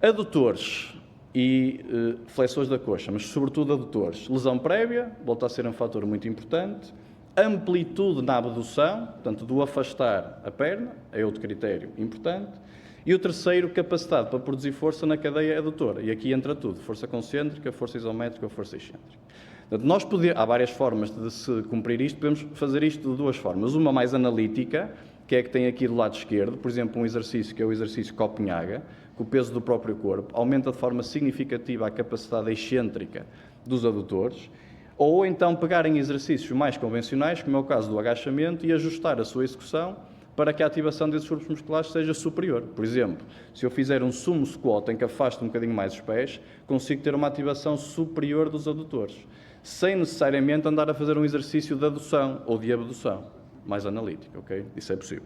Speaker 2: Adutores e flexões da coxa, mas sobretudo adutores. Lesão prévia, volta a ser um fator muito importante. Amplitude na abdução, portanto, do afastar a perna, é outro critério importante. E o terceiro, capacidade para produzir força na cadeia adutora. E aqui entra tudo, força concêntrica, força isométrica ou força excêntrica. Portanto, há várias formas de se cumprir isto, podemos fazer isto de duas formas. Uma mais analítica, que é a que tem aqui do lado esquerdo, por exemplo, um exercício que é o exercício Copenhaga, que o peso do próprio corpo aumenta de forma significativa a capacidade excêntrica dos adutores, ou então pegarem exercícios mais convencionais, como é o caso do agachamento, e ajustar a sua execução para que a ativação desses grupos musculares seja superior. Por exemplo, se eu fizer um sumo squat em que afasto um bocadinho mais os pés, consigo ter uma ativação superior dos adutores, sem necessariamente andar a fazer um exercício de adução ou de abdução, mais analítico, ok? Isso é possível.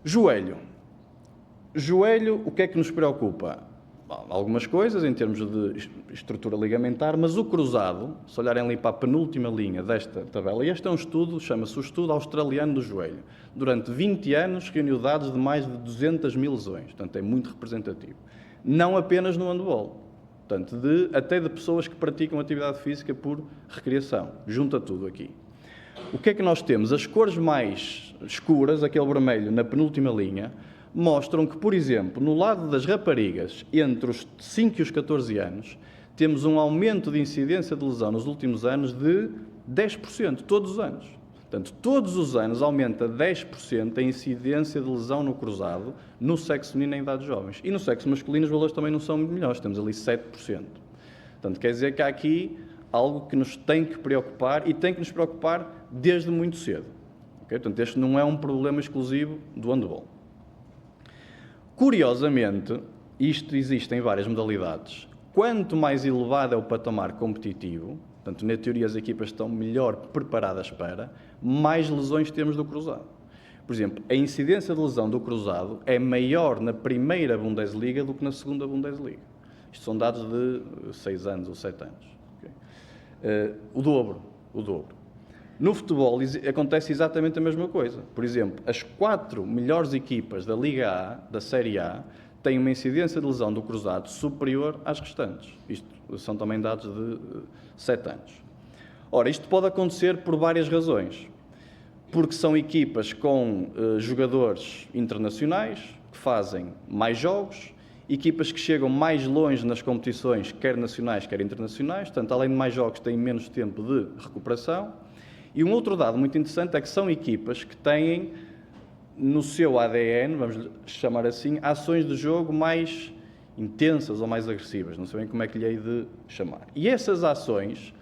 Speaker 2: Joelho. Joelho, o que é que nos preocupa? Bom, algumas coisas em termos de estrutura ligamentar, mas o cruzado, se olharem ali para a penúltima linha desta tabela, e este é um estudo, chama-se o Estudo Australiano do Joelho. Durante 20 anos reuniu dados de mais de 200 mil lesões, portanto é muito representativo. Não apenas no handball, portanto até de pessoas que praticam atividade física por recreação, junta tudo aqui. O que é que nós temos? As cores mais escuras, aquele vermelho na penúltima linha, mostram que, por exemplo, no lado das raparigas, entre os 5 e os 14 anos, temos um aumento de incidência de lesão nos últimos anos de 10%, todos os anos. Portanto, todos os anos aumenta 10% a incidência de lesão no cruzado no sexo feminino em idades jovens. E no sexo masculino os valores também não são muito melhores, temos ali 7%. Portanto, quer dizer que há aqui algo que nos tem que preocupar e tem que nos preocupar desde muito cedo. Okay? Portanto, este não é um problema exclusivo do handball. Curiosamente, isto existe em várias modalidades. Quanto mais elevado é o patamar competitivo, portanto, na teoria as equipas estão melhor preparadas para, mais lesões temos do cruzado. Por exemplo, a incidência de lesão do cruzado é maior na primeira Bundesliga do que na segunda Bundesliga. Isto são dados de 6 anos ou 7 anos. Okay? O dobro. No futebol acontece exatamente a mesma coisa. Por exemplo, as 4 melhores equipas da Liga A, da Série A, têm uma incidência de lesão do cruzado superior às restantes. Isto são também dados de 7 anos. Ora, isto pode acontecer por várias razões. Porque são equipas com jogadores internacionais, que fazem mais jogos, equipas que chegam mais longe nas competições, quer nacionais, quer internacionais, portanto, além de mais jogos, têm menos tempo de recuperação. E um outro dado muito interessante é que são equipas que têm no seu ADN, vamos chamar assim, ações de jogo mais intensas ou mais agressivas, não sei bem como é que lhe hei de chamar. E essas ações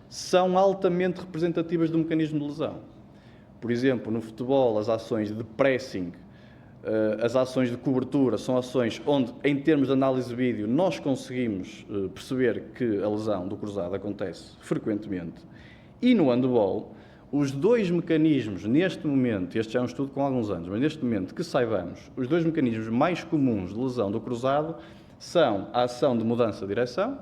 Speaker 2: são altamente representativas do mecanismo de lesão. Por exemplo, no futebol, as ações de pressing, as ações de cobertura, são ações onde, em termos de análise de vídeo, nós conseguimos perceber que a lesão do cruzado acontece frequentemente. E no handball, os 2 mecanismos, neste momento, este já é um estudo com alguns anos, mas neste momento que saibamos, os 2 mecanismos mais comuns de lesão do cruzado são a ação de mudança de direção,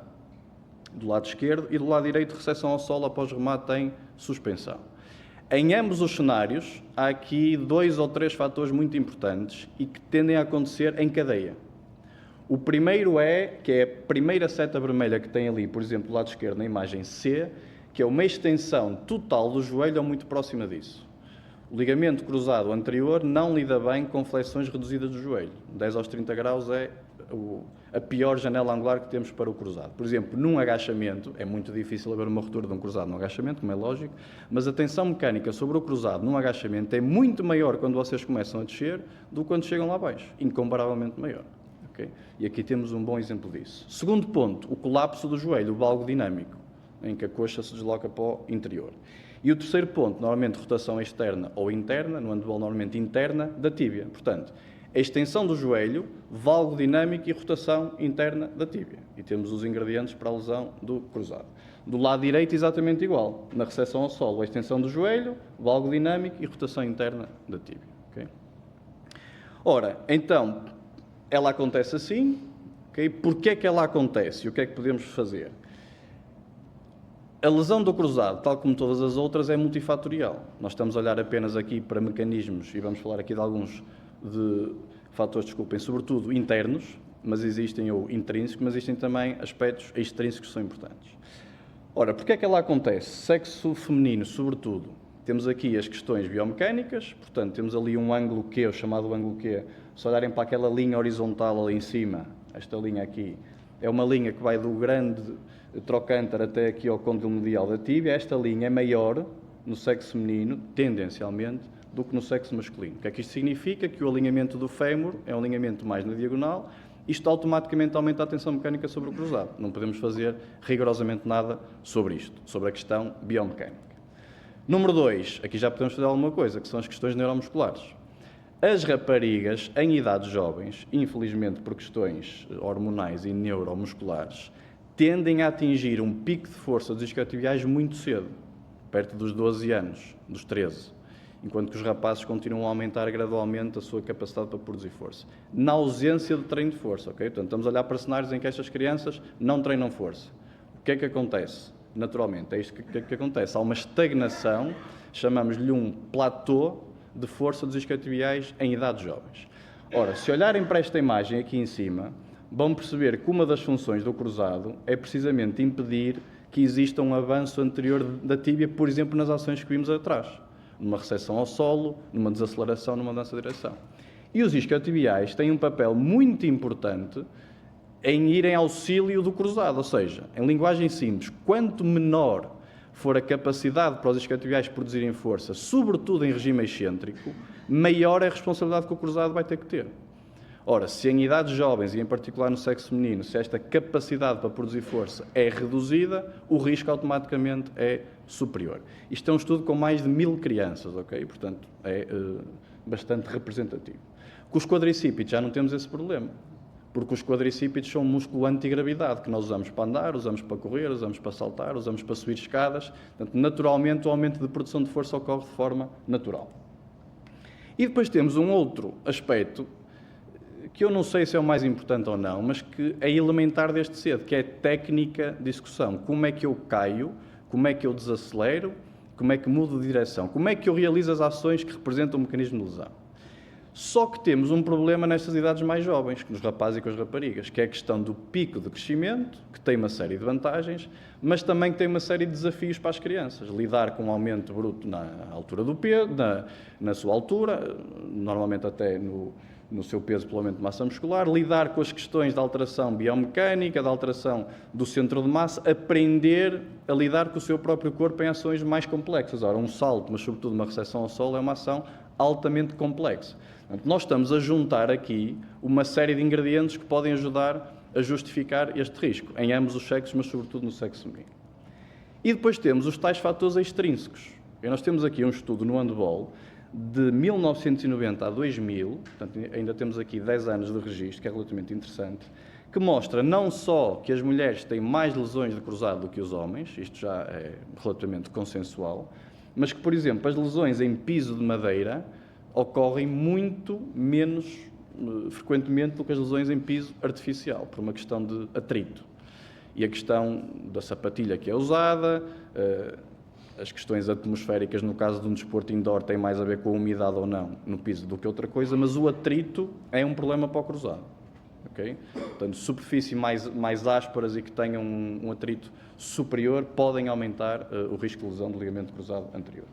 Speaker 2: do lado esquerdo, e do lado direito, recepção ao solo após remate em suspensão. Em ambos os cenários, há aqui 2 ou 3 fatores muito importantes e que tendem a acontecer em cadeia. O primeiro que é a primeira seta vermelha que tem ali, por exemplo, do lado esquerdo, na imagem C, que é uma extensão total do joelho ou muito próxima disso. O ligamento cruzado anterior não lida bem com flexões reduzidas do joelho. 10 aos 30 graus é a pior janela angular que temos para o cruzado. Por exemplo, num agachamento, é muito difícil haver uma ruptura de um cruzado num agachamento, como é lógico, mas a tensão mecânica sobre o cruzado num agachamento é muito maior quando vocês começam a descer do que quando chegam lá abaixo, incomparavelmente maior. Okay? E aqui temos um bom exemplo disso. Segundo ponto, o colapso do joelho, o valgo dinâmico, em que a coxa se desloca para o interior. E o terceiro ponto, normalmente rotação externa ou interna, no handball normalmente interna, da tíbia. Portanto, a extensão do joelho, valgo dinâmico e rotação interna da tíbia. E temos os ingredientes para a lesão do cruzado. Do lado direito, exatamente igual. Na recepção ao solo, a extensão do joelho, valgo dinâmico e rotação interna da tíbia. Okay? Ora, então, ela acontece assim. Okay? Porquê é que ela acontece e o que é que podemos fazer? A lesão do cruzado, tal como todas as outras, é multifatorial. Nós estamos a olhar apenas aqui para mecanismos, e vamos falar aqui de alguns fatores, sobretudo internos, mas existem, ou intrínsecos, mas existem também aspectos extrínsecos que são importantes. Ora, porquê é que ela acontece? Sexo feminino, sobretudo. Temos aqui as questões biomecânicas, portanto, temos ali um ângulo Q, o chamado ângulo Q. Se olharem para aquela linha horizontal ali em cima, esta linha aqui, é uma linha que vai do grande trocânter até aqui ao côndilo medial da tíbia. Esta linha é maior no sexo feminino, tendencialmente, do que no sexo masculino. O que é que isto significa? Que o alinhamento do fémur é um alinhamento mais na diagonal. Isto automaticamente aumenta a tensão mecânica sobre o cruzado. Não podemos fazer rigorosamente nada sobre isto, sobre a questão biomecânica. Número 2, aqui já podemos fazer alguma coisa, que são as questões neuromusculares. As raparigas, em idades jovens, infelizmente por questões hormonais e neuromusculares, tendem a atingir um pico de força dos isquiotibiais muito cedo, perto dos 12 anos, dos 13, enquanto que os rapazes continuam a aumentar gradualmente a sua capacidade para produzir força, na ausência de treino de força. Okay? Portanto, estamos a olhar para cenários em que estas crianças não treinam força. O que é que acontece? Naturalmente, é isto que acontece. Há uma estagnação, chamamos-lhe um platô de força dos isquiotibiais em idades jovens. Ora, se olharem para esta imagem aqui em cima, vão perceber que uma das funções do cruzado é precisamente impedir que exista um avanço anterior da tíbia, por exemplo, nas ações que vimos atrás, numa recepção ao solo, numa desaceleração, numa mudança de direção. E os isquiotibiais têm um papel muito importante em ir em auxílio do cruzado, ou seja, em linguagem simples, quanto menor for a capacidade para os isquiotibiais produzirem força, sobretudo em regime excêntrico, maior é a responsabilidade que o cruzado vai ter que ter. Ora, se em idades jovens, e em particular no sexo feminino, se esta capacidade para produzir força é reduzida, o risco automaticamente é superior. Isto é um estudo com mais de 1000 crianças, ok? Portanto, é bastante representativo. Com os quadricípedes já não temos esse problema, porque os quadricípedes são um músculo antigravidade, que nós usamos para andar, usamos para correr, usamos para saltar, usamos para subir escadas. Portanto, naturalmente, o aumento de produção de força ocorre de forma natural. E depois temos um outro aspecto, que eu não sei se é o mais importante ou não, mas que é elementar desde cedo, que é a técnica de execução. Como é que eu caio, como é que eu desacelero, como é que mudo de direção, como é que eu realizo as ações que representam o mecanismo de lesão. Só que temos um problema nestas idades mais jovens, nos rapazes e com as raparigas, que é a questão do pico de crescimento, que tem uma série de vantagens, mas também tem uma série de desafios para as crianças. Lidar com um aumento bruto na altura do peso, na sua altura, normalmente até no seu peso pelo aumento de massa muscular, lidar com as questões da alteração biomecânica, da alteração do centro de massa, aprender a lidar com o seu próprio corpo em ações mais complexas. Ora, um salto, mas sobretudo uma recepção ao solo, é uma ação altamente complexa. Portanto, nós estamos a juntar aqui uma série de ingredientes que podem ajudar a justificar este risco, em ambos os sexos, mas sobretudo no sexo feminino. E depois temos os tais fatores extrínsecos. E nós temos aqui um estudo no handball de 1990 a 2000, portanto ainda temos aqui 10 anos de registro, que é relativamente interessante, que mostra não só que as mulheres têm mais lesões de cruzado do que os homens, isto já é relativamente consensual, mas que, por exemplo, as lesões em piso de madeira ocorrem muito menos frequentemente do que as lesões em piso artificial, por uma questão de atrito. E a questão da sapatilha que é usada, as questões atmosféricas, no caso de um desporto indoor, têm mais a ver com a umidade ou não no piso do que outra coisa, mas o atrito é um problema para o cruzado. Okay? Portanto, superfícies mais ásperas e que tenham um atrito superior podem aumentar o risco de lesão do ligamento cruzado anterior.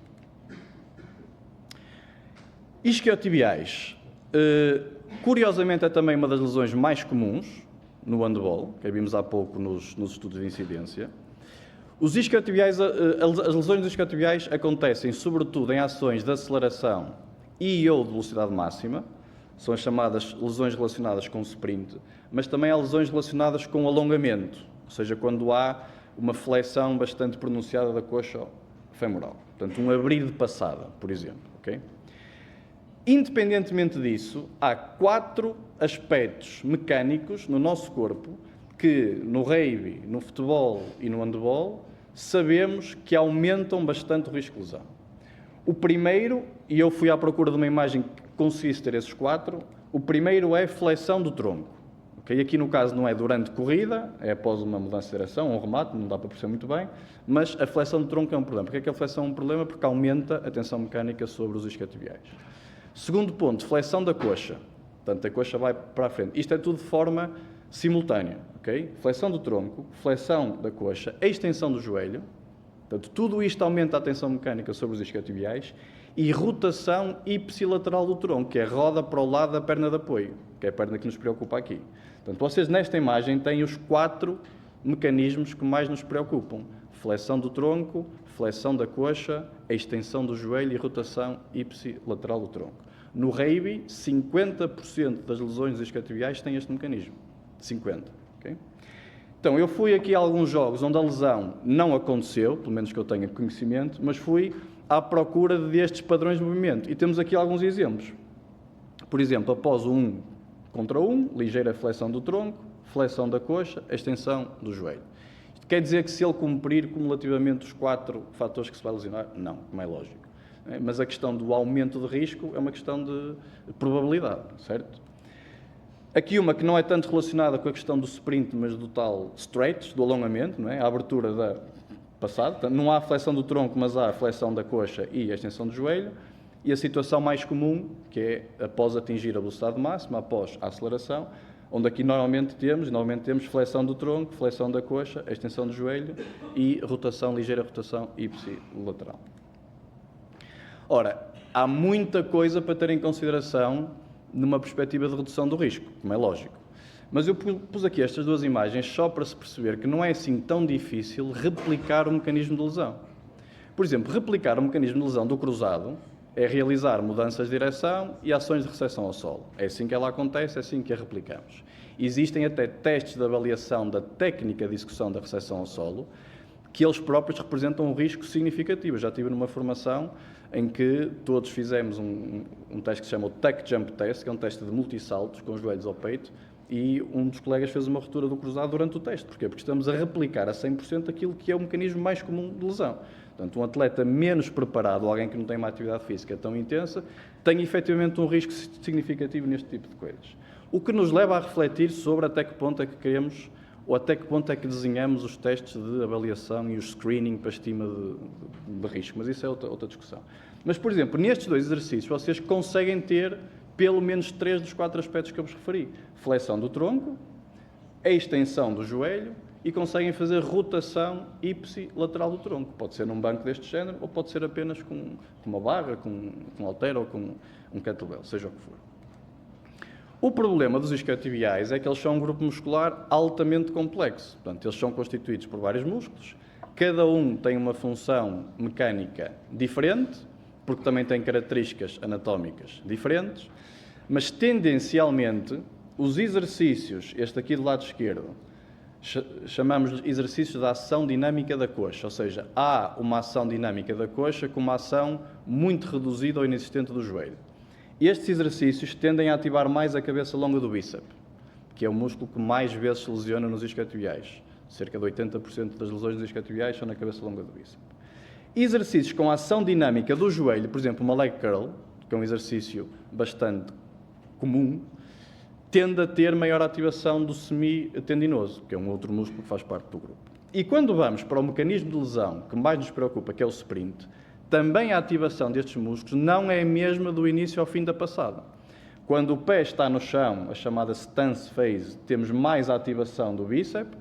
Speaker 2: Isquiotibiais. Curiosamente, é também uma das lesões mais comuns no handball, que vimos há pouco nos estudos de incidência. Os isquiotibiais, as lesões dos isquiotibiais acontecem sobretudo em ações de aceleração e ou de velocidade máxima, são as chamadas lesões relacionadas com o sprint, mas também há lesões relacionadas com o alongamento, ou seja, quando há uma flexão bastante pronunciada da coxa femoral. Portanto, um abrir de passada, por exemplo. Okay? Independentemente disso, há 4 aspectos mecânicos no nosso corpo que, no rugby, no futebol e no handball, sabemos que aumentam bastante o risco de lesão. O primeiro, e eu fui à procura de uma imagem que conseguisse ter esses 4, o primeiro é flexão do tronco. Okay? Aqui no caso não é durante corrida, é após uma mudança de direção, um remate, não dá para perceber muito bem, mas a flexão do tronco é um problema. Porquê é que a flexão é um problema? Porque aumenta a tensão mecânica sobre os isquiotibiais. Segundo ponto, flexão da coxa. Portanto, a coxa vai para a frente. Isto é tudo de forma simultânea. Okay? Flexão do tronco, flexão da coxa, extensão do joelho. Portanto, tudo isto aumenta a tensão mecânica sobre os isquiotibiais e rotação ipsilateral do tronco, que é a roda para o lado da perna de apoio, que é a perna que nos preocupa aqui. Portanto, vocês nesta imagem têm os 4 mecanismos que mais nos preocupam. Flexão do tronco, flexão da coxa, extensão do joelho e rotação ipsilateral do tronco. No rugby, 50% das lesões dos isquiotibiais têm este mecanismo. 50%. Okay? Então, eu fui aqui a alguns jogos onde a lesão não aconteceu, pelo menos que eu tenha conhecimento, mas fui à procura destes padrões de movimento. E temos aqui alguns exemplos. Por exemplo, após o 1 contra 1, ligeira flexão do tronco, flexão da coxa, extensão do joelho. Isto quer dizer que se ele cumprir cumulativamente os 4 fatores que se vai lesionar? Não, como é lógico. Mas a questão do aumento de risco é uma questão de probabilidade, certo? Aqui uma que não é tanto relacionada com a questão do sprint, mas do tal stretch, do alongamento, não é? A abertura da passada. Não há flexão do tronco, mas há a flexão da coxa e a extensão do joelho. E a situação mais comum, que é após atingir a velocidade máxima, após a aceleração, onde aqui normalmente temos flexão do tronco, flexão da coxa, extensão do joelho e ligeira rotação ipsilateral. Ora, há muita coisa para ter em consideração numa perspectiva de redução do risco, como é lógico. Mas eu pus aqui estas 2 imagens só para se perceber que não é assim tão difícil replicar o mecanismo de lesão. Por exemplo, replicar o mecanismo de lesão do cruzado é realizar mudanças de direção e ações de recepção ao solo. É assim que ela acontece, é assim que a replicamos. Existem até testes de avaliação da técnica de execução da recepção ao solo, que eles próprios representam um risco significativo. Eu já estive numa formação em que todos fizemos um teste que se chama o Tuck Jump Test, que é um teste de multissaltos com os joelhos ao peito, e um dos colegas fez uma ruptura do cruzado durante o teste. Porquê? Porque estamos a replicar a 100% aquilo que é o mecanismo mais comum de lesão. Portanto, um atleta menos preparado, alguém que não tem uma atividade física tão intensa, tem efetivamente um risco significativo neste tipo de coisas. O que nos leva a refletir sobre até que ponto é que queremos ou até que ponto é que desenhamos os testes de avaliação e o screening para estima de risco. Mas isso é outra discussão. Mas, por exemplo, nestes 2 exercícios, vocês conseguem ter pelo menos 3 dos 4 aspectos que eu vos referi. Flexão do tronco, extensão do joelho e conseguem fazer rotação ipsilateral do tronco. Pode ser num banco deste género ou pode ser apenas com uma barra, com um halter ou com um kettlebell, seja o que for. O problema dos isquiotibiais é que eles são um grupo muscular altamente complexo. Portanto, eles são constituídos por vários músculos, cada um tem uma função mecânica diferente, porque também tem características anatómicas diferentes, mas tendencialmente os exercícios, este aqui do lado esquerdo, chamamos de exercícios da ação dinâmica da coxa, ou seja, há uma ação dinâmica da coxa com uma ação muito reduzida ou inexistente do joelho. Estes exercícios tendem a ativar mais a cabeça longa do bíceps, que é o músculo que mais vezes se lesiona nos isquiotibiais. Cerca de 80% das lesões dos isquiotibiais são na cabeça longa do bíceps. Exercícios com ação dinâmica do joelho, por exemplo, uma leg curl, que é um exercício bastante comum, tende a ter maior ativação do semitendinoso, que é um outro músculo que faz parte do grupo. E quando vamos para o mecanismo de lesão que mais nos preocupa, que é o sprint, também a ativação destes músculos não é a mesma do início ao fim da passada. Quando o pé está no chão, a chamada stance phase, temos mais ativação do bíceps.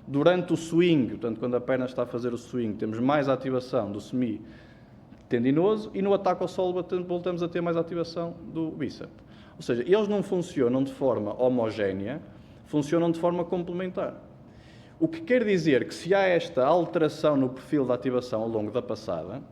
Speaker 2: Durante o swing, portanto, quando a perna está a fazer o swing, temos mais ativação do semitendinoso e no ataque ao solo voltamos a ter mais ativação do bíceps. Ou seja, eles não funcionam de forma homogénea, funcionam de forma complementar. O que quer dizer que se há esta alteração no perfil da ativação ao longo da passada,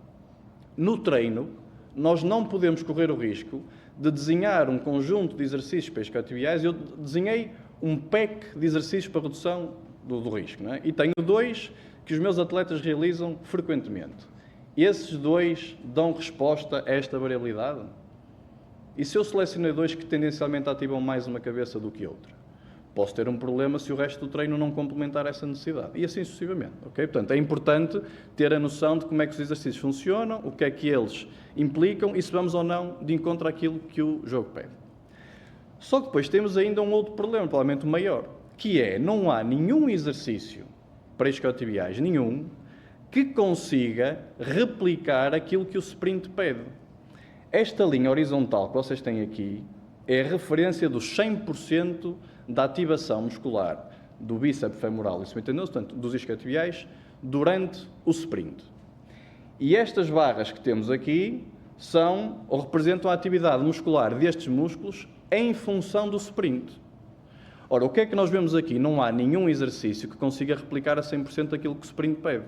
Speaker 2: no treino, nós não podemos correr o risco de desenhar um conjunto de exercícios para isquiotibiais, eu desenhei um pack de exercícios para redução do risco, não é? E tenho 2 que os meus atletas realizam frequentemente. Esses 2 dão resposta a esta variabilidade? E se eu selecionei 2 que tendencialmente ativam mais uma cabeça do que outra? Posso ter um problema se o resto do treino não complementar essa necessidade. E assim sucessivamente. Okay? Portanto, é importante ter a noção de como é que os exercícios funcionam, o que é que eles implicam e se vamos ou não de encontro àquilo que o jogo pede. Só que depois temos ainda um outro problema, provavelmente maior, que é, não há nenhum exercício para isquiotibiais, nenhum, que consiga replicar aquilo que o sprint pede. Esta linha horizontal que vocês têm aqui é a referência dos 100% da ativação muscular do bíceps femoral e semitendoso, portanto, dos isquiotibiais, durante o sprint. E estas barras que temos aqui são ou representam a atividade muscular destes músculos em função do sprint. Ora, o que é que nós vemos aqui? Não há nenhum exercício que consiga replicar a 100% aquilo que o sprint pede.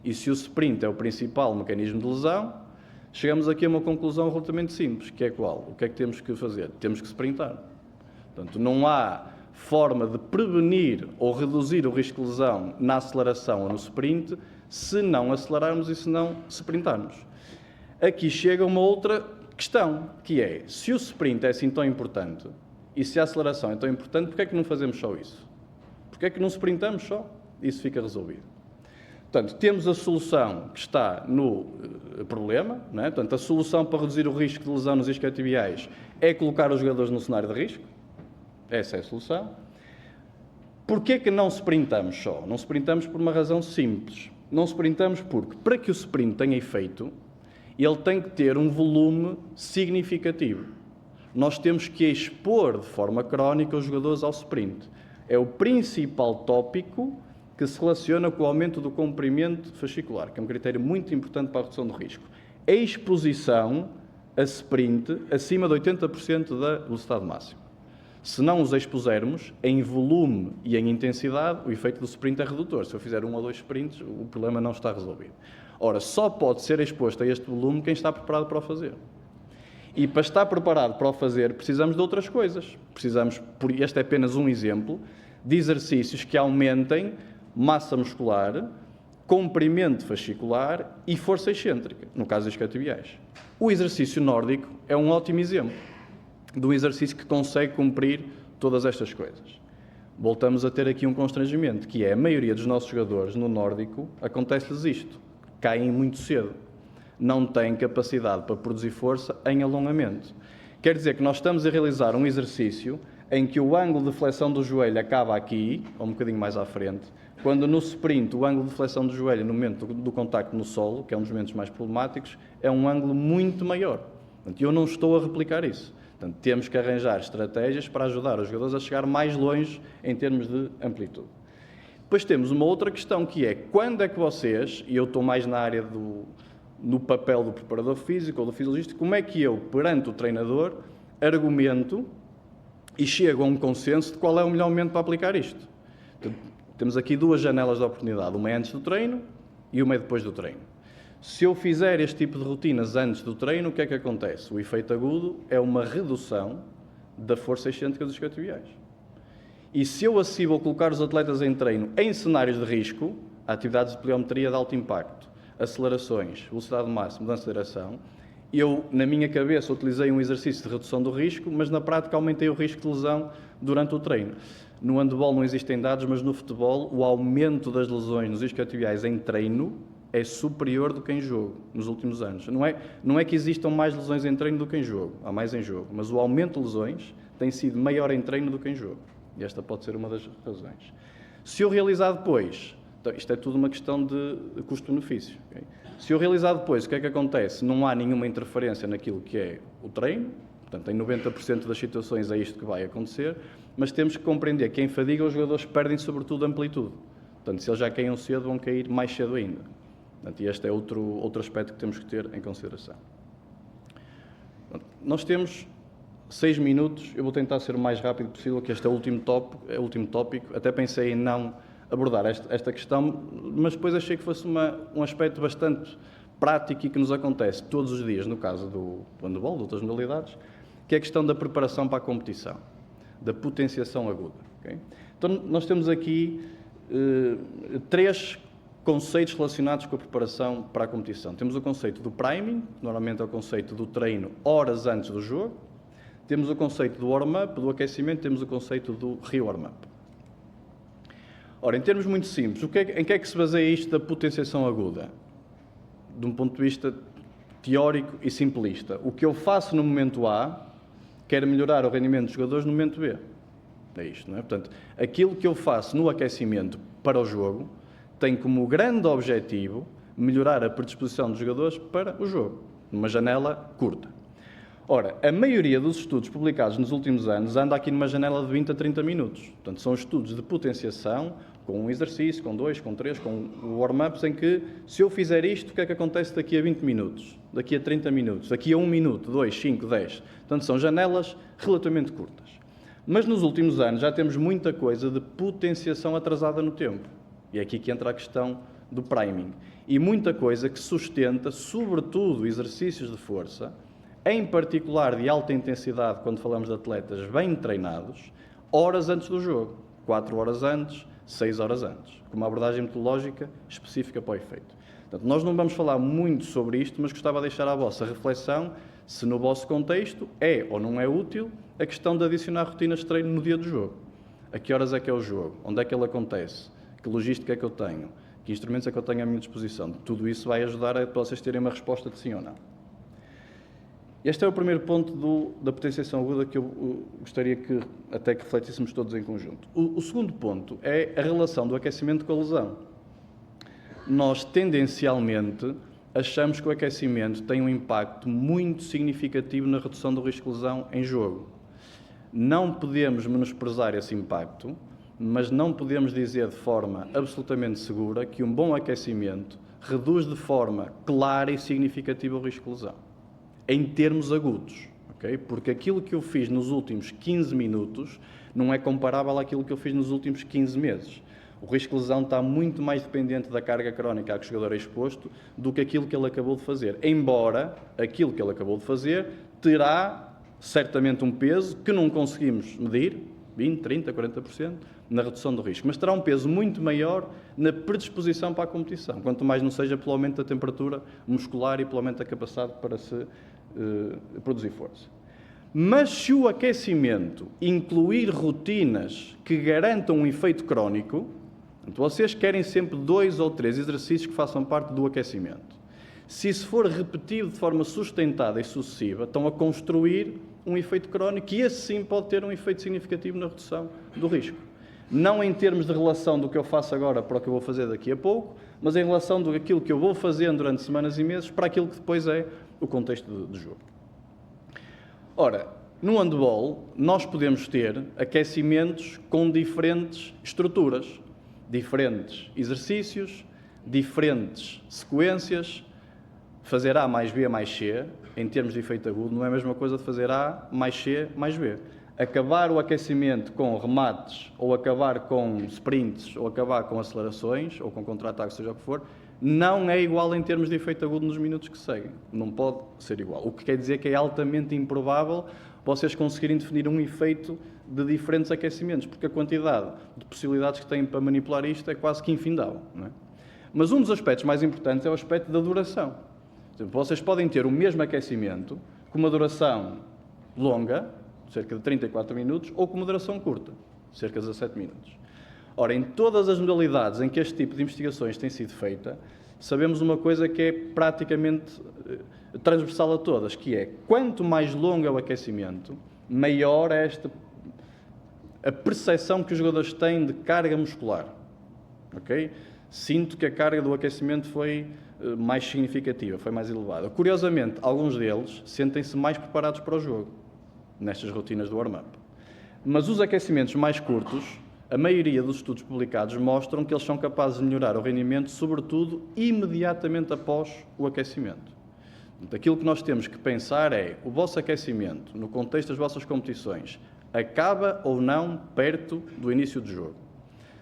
Speaker 2: E se o sprint é o principal mecanismo de lesão, chegamos aqui a uma conclusão relativamente simples, que é qual? O que é que temos que fazer? Temos que sprintar. Portanto, não há forma de prevenir ou reduzir o risco de lesão na aceleração ou no sprint se não acelerarmos e se não sprintarmos. Aqui chega uma outra questão, que é, se o sprint é assim tão importante e se a aceleração é tão importante, porquê é que não fazemos só isso? Porquê é que não sprintamos só? Isso fica resolvido. Portanto, temos a solução que está no problema, não é? Portanto, a solução para reduzir o risco de lesão nos isquiotibiais é colocar os jogadores no cenário de risco. Essa é a solução. Porquê que não sprintamos só? Não sprintamos por uma razão simples. Não sprintamos porque, para que o sprint tenha efeito, ele tem que ter um volume significativo. Nós temos que expor de forma crónica os jogadores ao sprint. É o principal tópico que se relaciona com o aumento do comprimento fascicular, que é um critério muito importante para a redução do risco. A exposição a sprint acima de 80% da velocidade máxima. Se não os expusermos em volume e em intensidade, o efeito do sprint é redutor. Se eu fizer 1 ou 2 sprints, o problema não está resolvido. Ora, só pode ser exposto a este volume quem está preparado para o fazer. E para estar preparado para o fazer, precisamos de outras coisas. Precisamos, este é apenas um exemplo, de exercícios que aumentem massa muscular, comprimento fascicular e força excêntrica, no caso dos isquiotibiais. O exercício nórdico é um ótimo exemplo de um exercício que consegue cumprir todas estas coisas. Voltamos a ter aqui um constrangimento, que é a maioria dos nossos jogadores no nórdico, acontece-lhes isto, caem muito cedo, não têm capacidade para produzir força em alongamento. Quer dizer que nós estamos a realizar um exercício em que o ângulo de flexão do joelho acaba aqui, ou um bocadinho mais à frente, quando no sprint o ângulo de flexão do joelho no momento do contacto no solo, que é um dos momentos mais problemáticos, é um ângulo muito maior. Portanto, eu não estou a replicar isso. Portanto, temos que arranjar estratégias para ajudar os jogadores a chegar mais longe em termos de amplitude. Depois temos uma outra questão, que é quando é que vocês, e eu estou mais na área no papel do preparador físico ou do fisiologista, como é que eu, perante o treinador, argumento e chego a um consenso de qual é o melhor momento para aplicar isto. Então, temos aqui 2 janelas de oportunidade, uma é antes do treino e uma é depois do treino. Se eu fizer este tipo de rotinas antes do treino, o que é que acontece? O efeito agudo é uma redução da força excêntrica dos isquiotibiais. E se eu assim vou colocar os atletas em treino em cenários de risco, atividades de pliometria de alto impacto, acelerações, velocidade máxima, mudança de direção, eu, na minha cabeça, utilizei um exercício de redução do risco, mas na prática aumentei o risco de lesão durante o treino. No handball não existem dados, mas no futebol o aumento das lesões nos isquiotibiais em treino é superior do que em jogo, nos últimos anos. Não é que existam mais lesões em treino do que em jogo, há mais em jogo, mas o aumento de lesões tem sido maior em treino do que em jogo. E esta pode ser uma das razões. Se eu realizar depois, então, isto é tudo uma questão de custo-benefício. Okay? Se eu realizar depois, o que é que acontece? Não há nenhuma interferência naquilo que é o treino, portanto, em 90% das situações é isto que vai acontecer, mas temos que compreender que em fadiga os jogadores perdem sobretudo amplitude. Portanto, se eles já caíam cedo, vão cair mais cedo ainda. Portanto, e este é outro aspecto que temos que ter em consideração. Portanto, nós temos 6 minutos, eu vou tentar ser o mais rápido possível, que este é o último tópico. Até pensei em não abordar esta questão, mas depois achei que fosse um aspecto bastante prático e que nos acontece todos os dias, no caso do handball, de outras modalidades, que é a questão da preparação para a competição, da potenciação aguda. Okay? Então, nós temos aqui 3 conceitos relacionados com a preparação para a competição. Temos o conceito do priming, que normalmente é o conceito do treino horas antes do jogo. Temos o conceito do warm-up, do aquecimento, temos o conceito do re-warm-up. Ora, em termos muito simples, em que é que se baseia isto da potenciação aguda? De um ponto de vista teórico e simplista. O que eu faço no momento A, quero melhorar o rendimento dos jogadores no momento B. É isto, não é? Portanto, aquilo que eu faço no aquecimento para o jogo tem como grande objetivo melhorar a predisposição dos jogadores para o jogo, numa janela curta. Ora, a maioria dos estudos publicados nos últimos anos anda aqui numa janela de 20 a 30 minutos. Portanto, são estudos de potenciação, com um exercício, com 2, com 3, com warm-ups, em que, se eu fizer isto, o que é que acontece daqui a 20 minutos? Daqui a 30 minutos? Daqui a 1 minuto? 2, 5, 10? Portanto, são janelas relativamente curtas. Mas nos últimos anos já temos muita coisa de potenciação atrasada no tempo. E é aqui que entra a questão do priming. E muita coisa que sustenta, sobretudo, exercícios de força, em particular de alta intensidade, quando falamos de atletas bem treinados, horas antes do jogo. 4 horas antes, 6 horas antes. Com uma abordagem metodológica específica para o efeito. Portanto, nós não vamos falar muito sobre isto, mas gostava de deixar à vossa reflexão se no vosso contexto é ou não é útil a questão de adicionar rotinas de treino no dia do jogo. A que horas é que é o jogo? Onde é que ele acontece? Que logística é que eu tenho? Que instrumentos é que eu tenho à minha disposição? Tudo isso vai ajudar a vocês terem uma resposta de sim ou não. Este é o primeiro ponto da potenciação aguda que eu gostaria que até que refletíssemos todos em conjunto. O segundo ponto é a relação do aquecimento com a lesão. Nós, tendencialmente, achamos que o aquecimento tem um impacto muito significativo na redução do risco de lesão em jogo. Não podemos menosprezar esse impacto, mas não podemos dizer de forma absolutamente segura que um bom aquecimento reduz de forma clara e significativa o risco de lesão, em termos agudos, okay? Porque aquilo que eu fiz nos últimos 15 minutos não é comparável àquilo que eu fiz nos últimos 15 meses. O risco de lesão está muito mais dependente da carga crónica a que o jogador é exposto do que aquilo que ele acabou de fazer. Embora aquilo que ele acabou de fazer terá certamente um peso que não conseguimos medir, 20%, 30%, 40%, na redução do risco. Mas terá um peso muito maior na predisposição para a competição, quanto mais não seja pelo aumento da temperatura muscular e pelo aumento da capacidade para se produzir força. Mas se o aquecimento incluir rotinas que garantam um efeito crónico, então vocês querem sempre 2 ou 3 exercícios que façam parte do aquecimento. Se isso for repetido de forma sustentada e sucessiva, estão a construir um efeito crónico e esse sim pode ter um efeito significativo na redução do risco. Não em termos de relação do que eu faço agora para o que eu vou fazer daqui a pouco, mas em relação daquilo que eu vou fazendo durante semanas e meses para aquilo que depois é o contexto de jogo. Ora, no handball, nós podemos ter aquecimentos com diferentes estruturas, diferentes exercícios, diferentes sequências. Fazer A mais B mais C, em termos de efeito agudo, não é a mesma coisa de fazer A mais C mais B. Acabar o aquecimento com remates, ou acabar com sprints, ou acabar com acelerações, ou com contra-ataques, seja o que for, não é igual em termos de efeito agudo nos minutos que seguem. Não pode ser igual. O que quer dizer que é altamente improvável vocês conseguirem definir um efeito de diferentes aquecimentos, porque a quantidade de possibilidades que têm para manipular isto é quase que infindável, não é? Mas um dos aspectos mais importantes é o aspecto da duração. Vocês podem ter o mesmo aquecimento com uma duração longa, cerca de 34 minutos, ou com uma duração curta, cerca de 17 minutos. Ora, em todas as modalidades em que este tipo de investigações tem sido feita, sabemos uma coisa que é praticamente transversal a todas, que é, quanto mais longo é o aquecimento, maior é a percepção que os jogadores têm de carga muscular. Okay? Sinto que a carga do aquecimento foi mais significativa, foi mais elevada. Curiosamente, alguns deles sentem-se mais preparados para o jogo, nestas rotinas do warm-up. Mas os aquecimentos mais curtos, a maioria dos estudos publicados mostram que eles são capazes de melhorar o rendimento, sobretudo imediatamente após o aquecimento. Portanto, aquilo que nós temos que pensar é, o vosso aquecimento, no contexto das vossas competições, acaba ou não perto do início do jogo.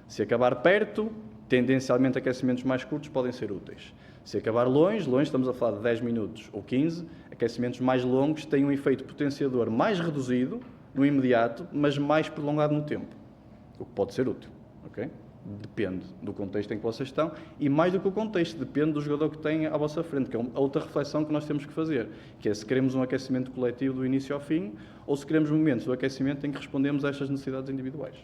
Speaker 2: Se acabar perto, tendencialmente aquecimentos mais curtos podem ser úteis. Se acabar longe, estamos a falar de 10 minutos ou 15, aquecimentos mais longos têm um efeito potenciador mais reduzido no imediato, mas mais prolongado no tempo, o que pode ser útil, ok? Depende do contexto em que vocês estão e mais do que o contexto, depende do jogador que tem à vossa frente, que é outra reflexão que nós temos que fazer, que é se queremos um aquecimento coletivo do início ao fim ou se queremos momentos do aquecimento em que respondemos a estas necessidades individuais.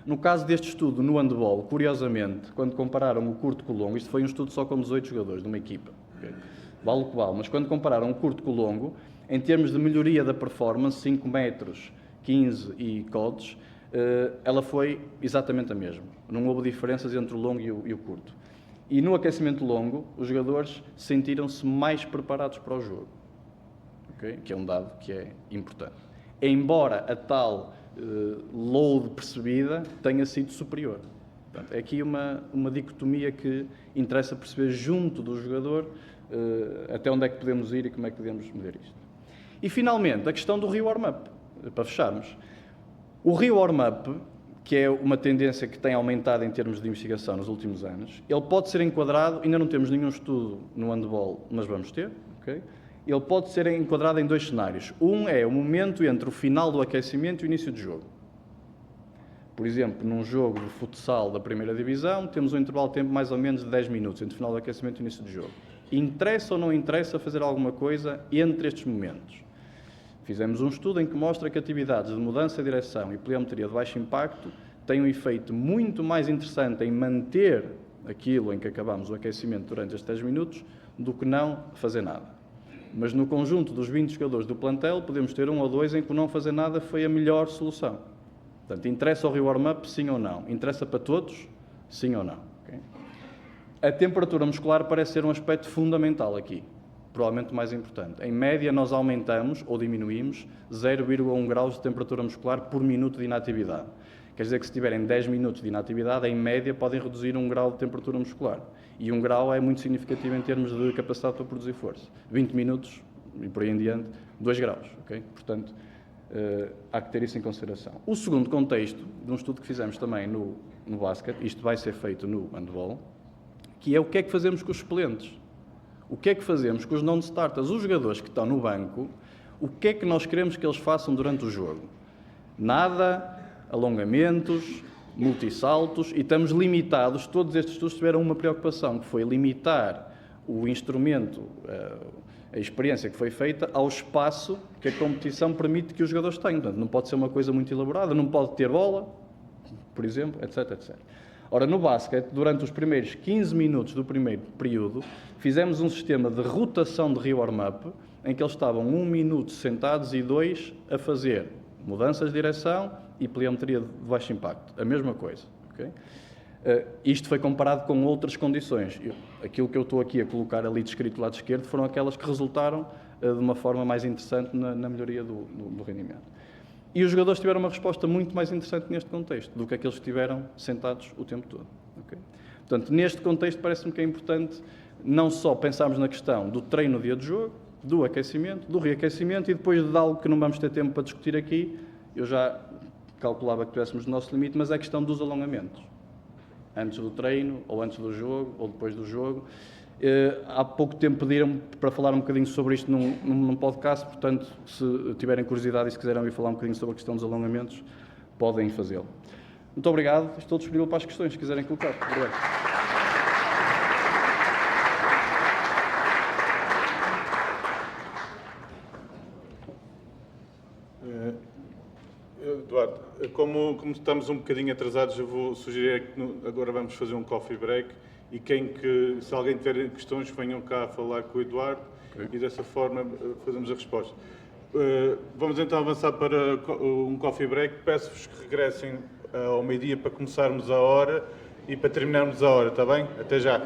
Speaker 2: No caso deste estudo no handball, curiosamente, quando compararam o curto com o longo, isto foi um estudo só com 18 jogadores de uma equipa, okay? Vale o que vale, mas quando compararam o curto com o longo, em termos de melhoria da performance, 5 metros, 15 e codes, ela foi exatamente a mesma. Não houve diferenças entre o longo e o curto. E no aquecimento longo, os jogadores sentiram-se mais preparados para o jogo, okay? Que é um dado que é importante. Embora a tal load percebida tenha sido superior. Portanto, é aqui uma dicotomia que interessa perceber junto do jogador até onde é que podemos ir e como é que podemos medir isto. E, finalmente, a questão do re-warm-up, para fecharmos. O re-warm-up, que é uma tendência que tem aumentado em termos de investigação nos últimos anos, ele pode ser enquadrado, ainda não temos nenhum estudo no handball, mas vamos ter, ok? Ele pode ser enquadrado em 2 cenários. Um é o momento entre o final do aquecimento e o início do jogo. Por exemplo, num jogo de futsal da primeira divisão, temos um intervalo de tempo mais ou menos de 10 minutos entre o final do aquecimento e o início do jogo. Interessa ou não interessa fazer alguma coisa entre estes momentos? Fizemos um estudo em que mostra que atividades de mudança de direção e pliometria de baixo impacto têm um efeito muito mais interessante em manter aquilo em que acabamos o aquecimento durante estes 10 minutos do que não fazer nada. Mas no conjunto dos 20 jogadores do plantel, podemos ter 1 ou 2 em que o não fazer nada foi a melhor solução. Portanto, interessa o re-warm-up, sim ou não? Interessa para todos, sim ou não? Okay? A temperatura muscular parece ser um aspecto fundamental aqui, provavelmente o mais importante. Em média, nós aumentamos ou diminuímos 0,1 graus de temperatura muscular por minuto de inatividade. Quer dizer que se tiverem 10 minutos de inatividade, em média, podem reduzir 1 grau de temperatura muscular. E 1 grau é muito significativo em termos de capacidade para produzir força. 20 minutos, e por aí em diante, 2 graus. Okay? Portanto, há que ter isso em consideração. O segundo contexto, de um estudo que fizemos também no basquete, isto vai ser feito no handball, que é o que é que fazemos com os suplentes. O que é que fazemos com os non-starters? Os jogadores que estão no banco, o que é que nós queremos que eles façam durante o jogo? Nada, alongamentos, multissaltos, e estamos limitados, todos estes estudos tiveram uma preocupação, que foi limitar o instrumento, a experiência que foi feita, ao espaço que a competição permite que os jogadores tenham. Portanto, não pode ser uma coisa muito elaborada, não pode ter bola, por exemplo, etc, etc. Ora, no basquete, durante os primeiros 15 minutos do primeiro período, fizemos um sistema de rotação de re-warm-up, em que eles estavam 1 minuto sentados e 2 a fazer mudanças de direção e pliometria de baixo impacto. A mesma coisa. Okay? Isto foi comparado com outras condições. Aquilo que eu estou aqui a colocar ali descrito do lado esquerdo foram aquelas que resultaram de uma forma mais interessante na melhoria do rendimento. E os jogadores tiveram uma resposta muito mais interessante neste contexto do que aqueles que estiveram sentados o tempo todo. Okay? Portanto, neste contexto parece-me que é importante não só pensarmos na questão do treino no dia de jogo, do aquecimento, do reaquecimento e depois de algo que não vamos ter tempo para discutir aqui, eu já calculava que tivéssemos o nosso limite, mas é a questão dos alongamentos. Antes do treino, ou antes do jogo, ou depois do jogo. Há pouco tempo pediram para falar um bocadinho sobre isto num podcast, portanto, se tiverem curiosidade e se quiserem ouvir falar um bocadinho sobre a questão dos alongamentos, podem fazê-lo. Muito obrigado, estou disponível para as questões, se quiserem colocar. Obrigado.
Speaker 1: Eduardo, como estamos um bocadinho atrasados, eu vou sugerir que agora vamos fazer um coffee break e se alguém tiver questões, venham cá falar com o Eduardo e dessa forma fazemos a resposta. Vamos então avançar para um coffee break. Peço-vos que regressem ao meio-dia para começarmos a hora e para terminarmos a hora, está bem? Até já.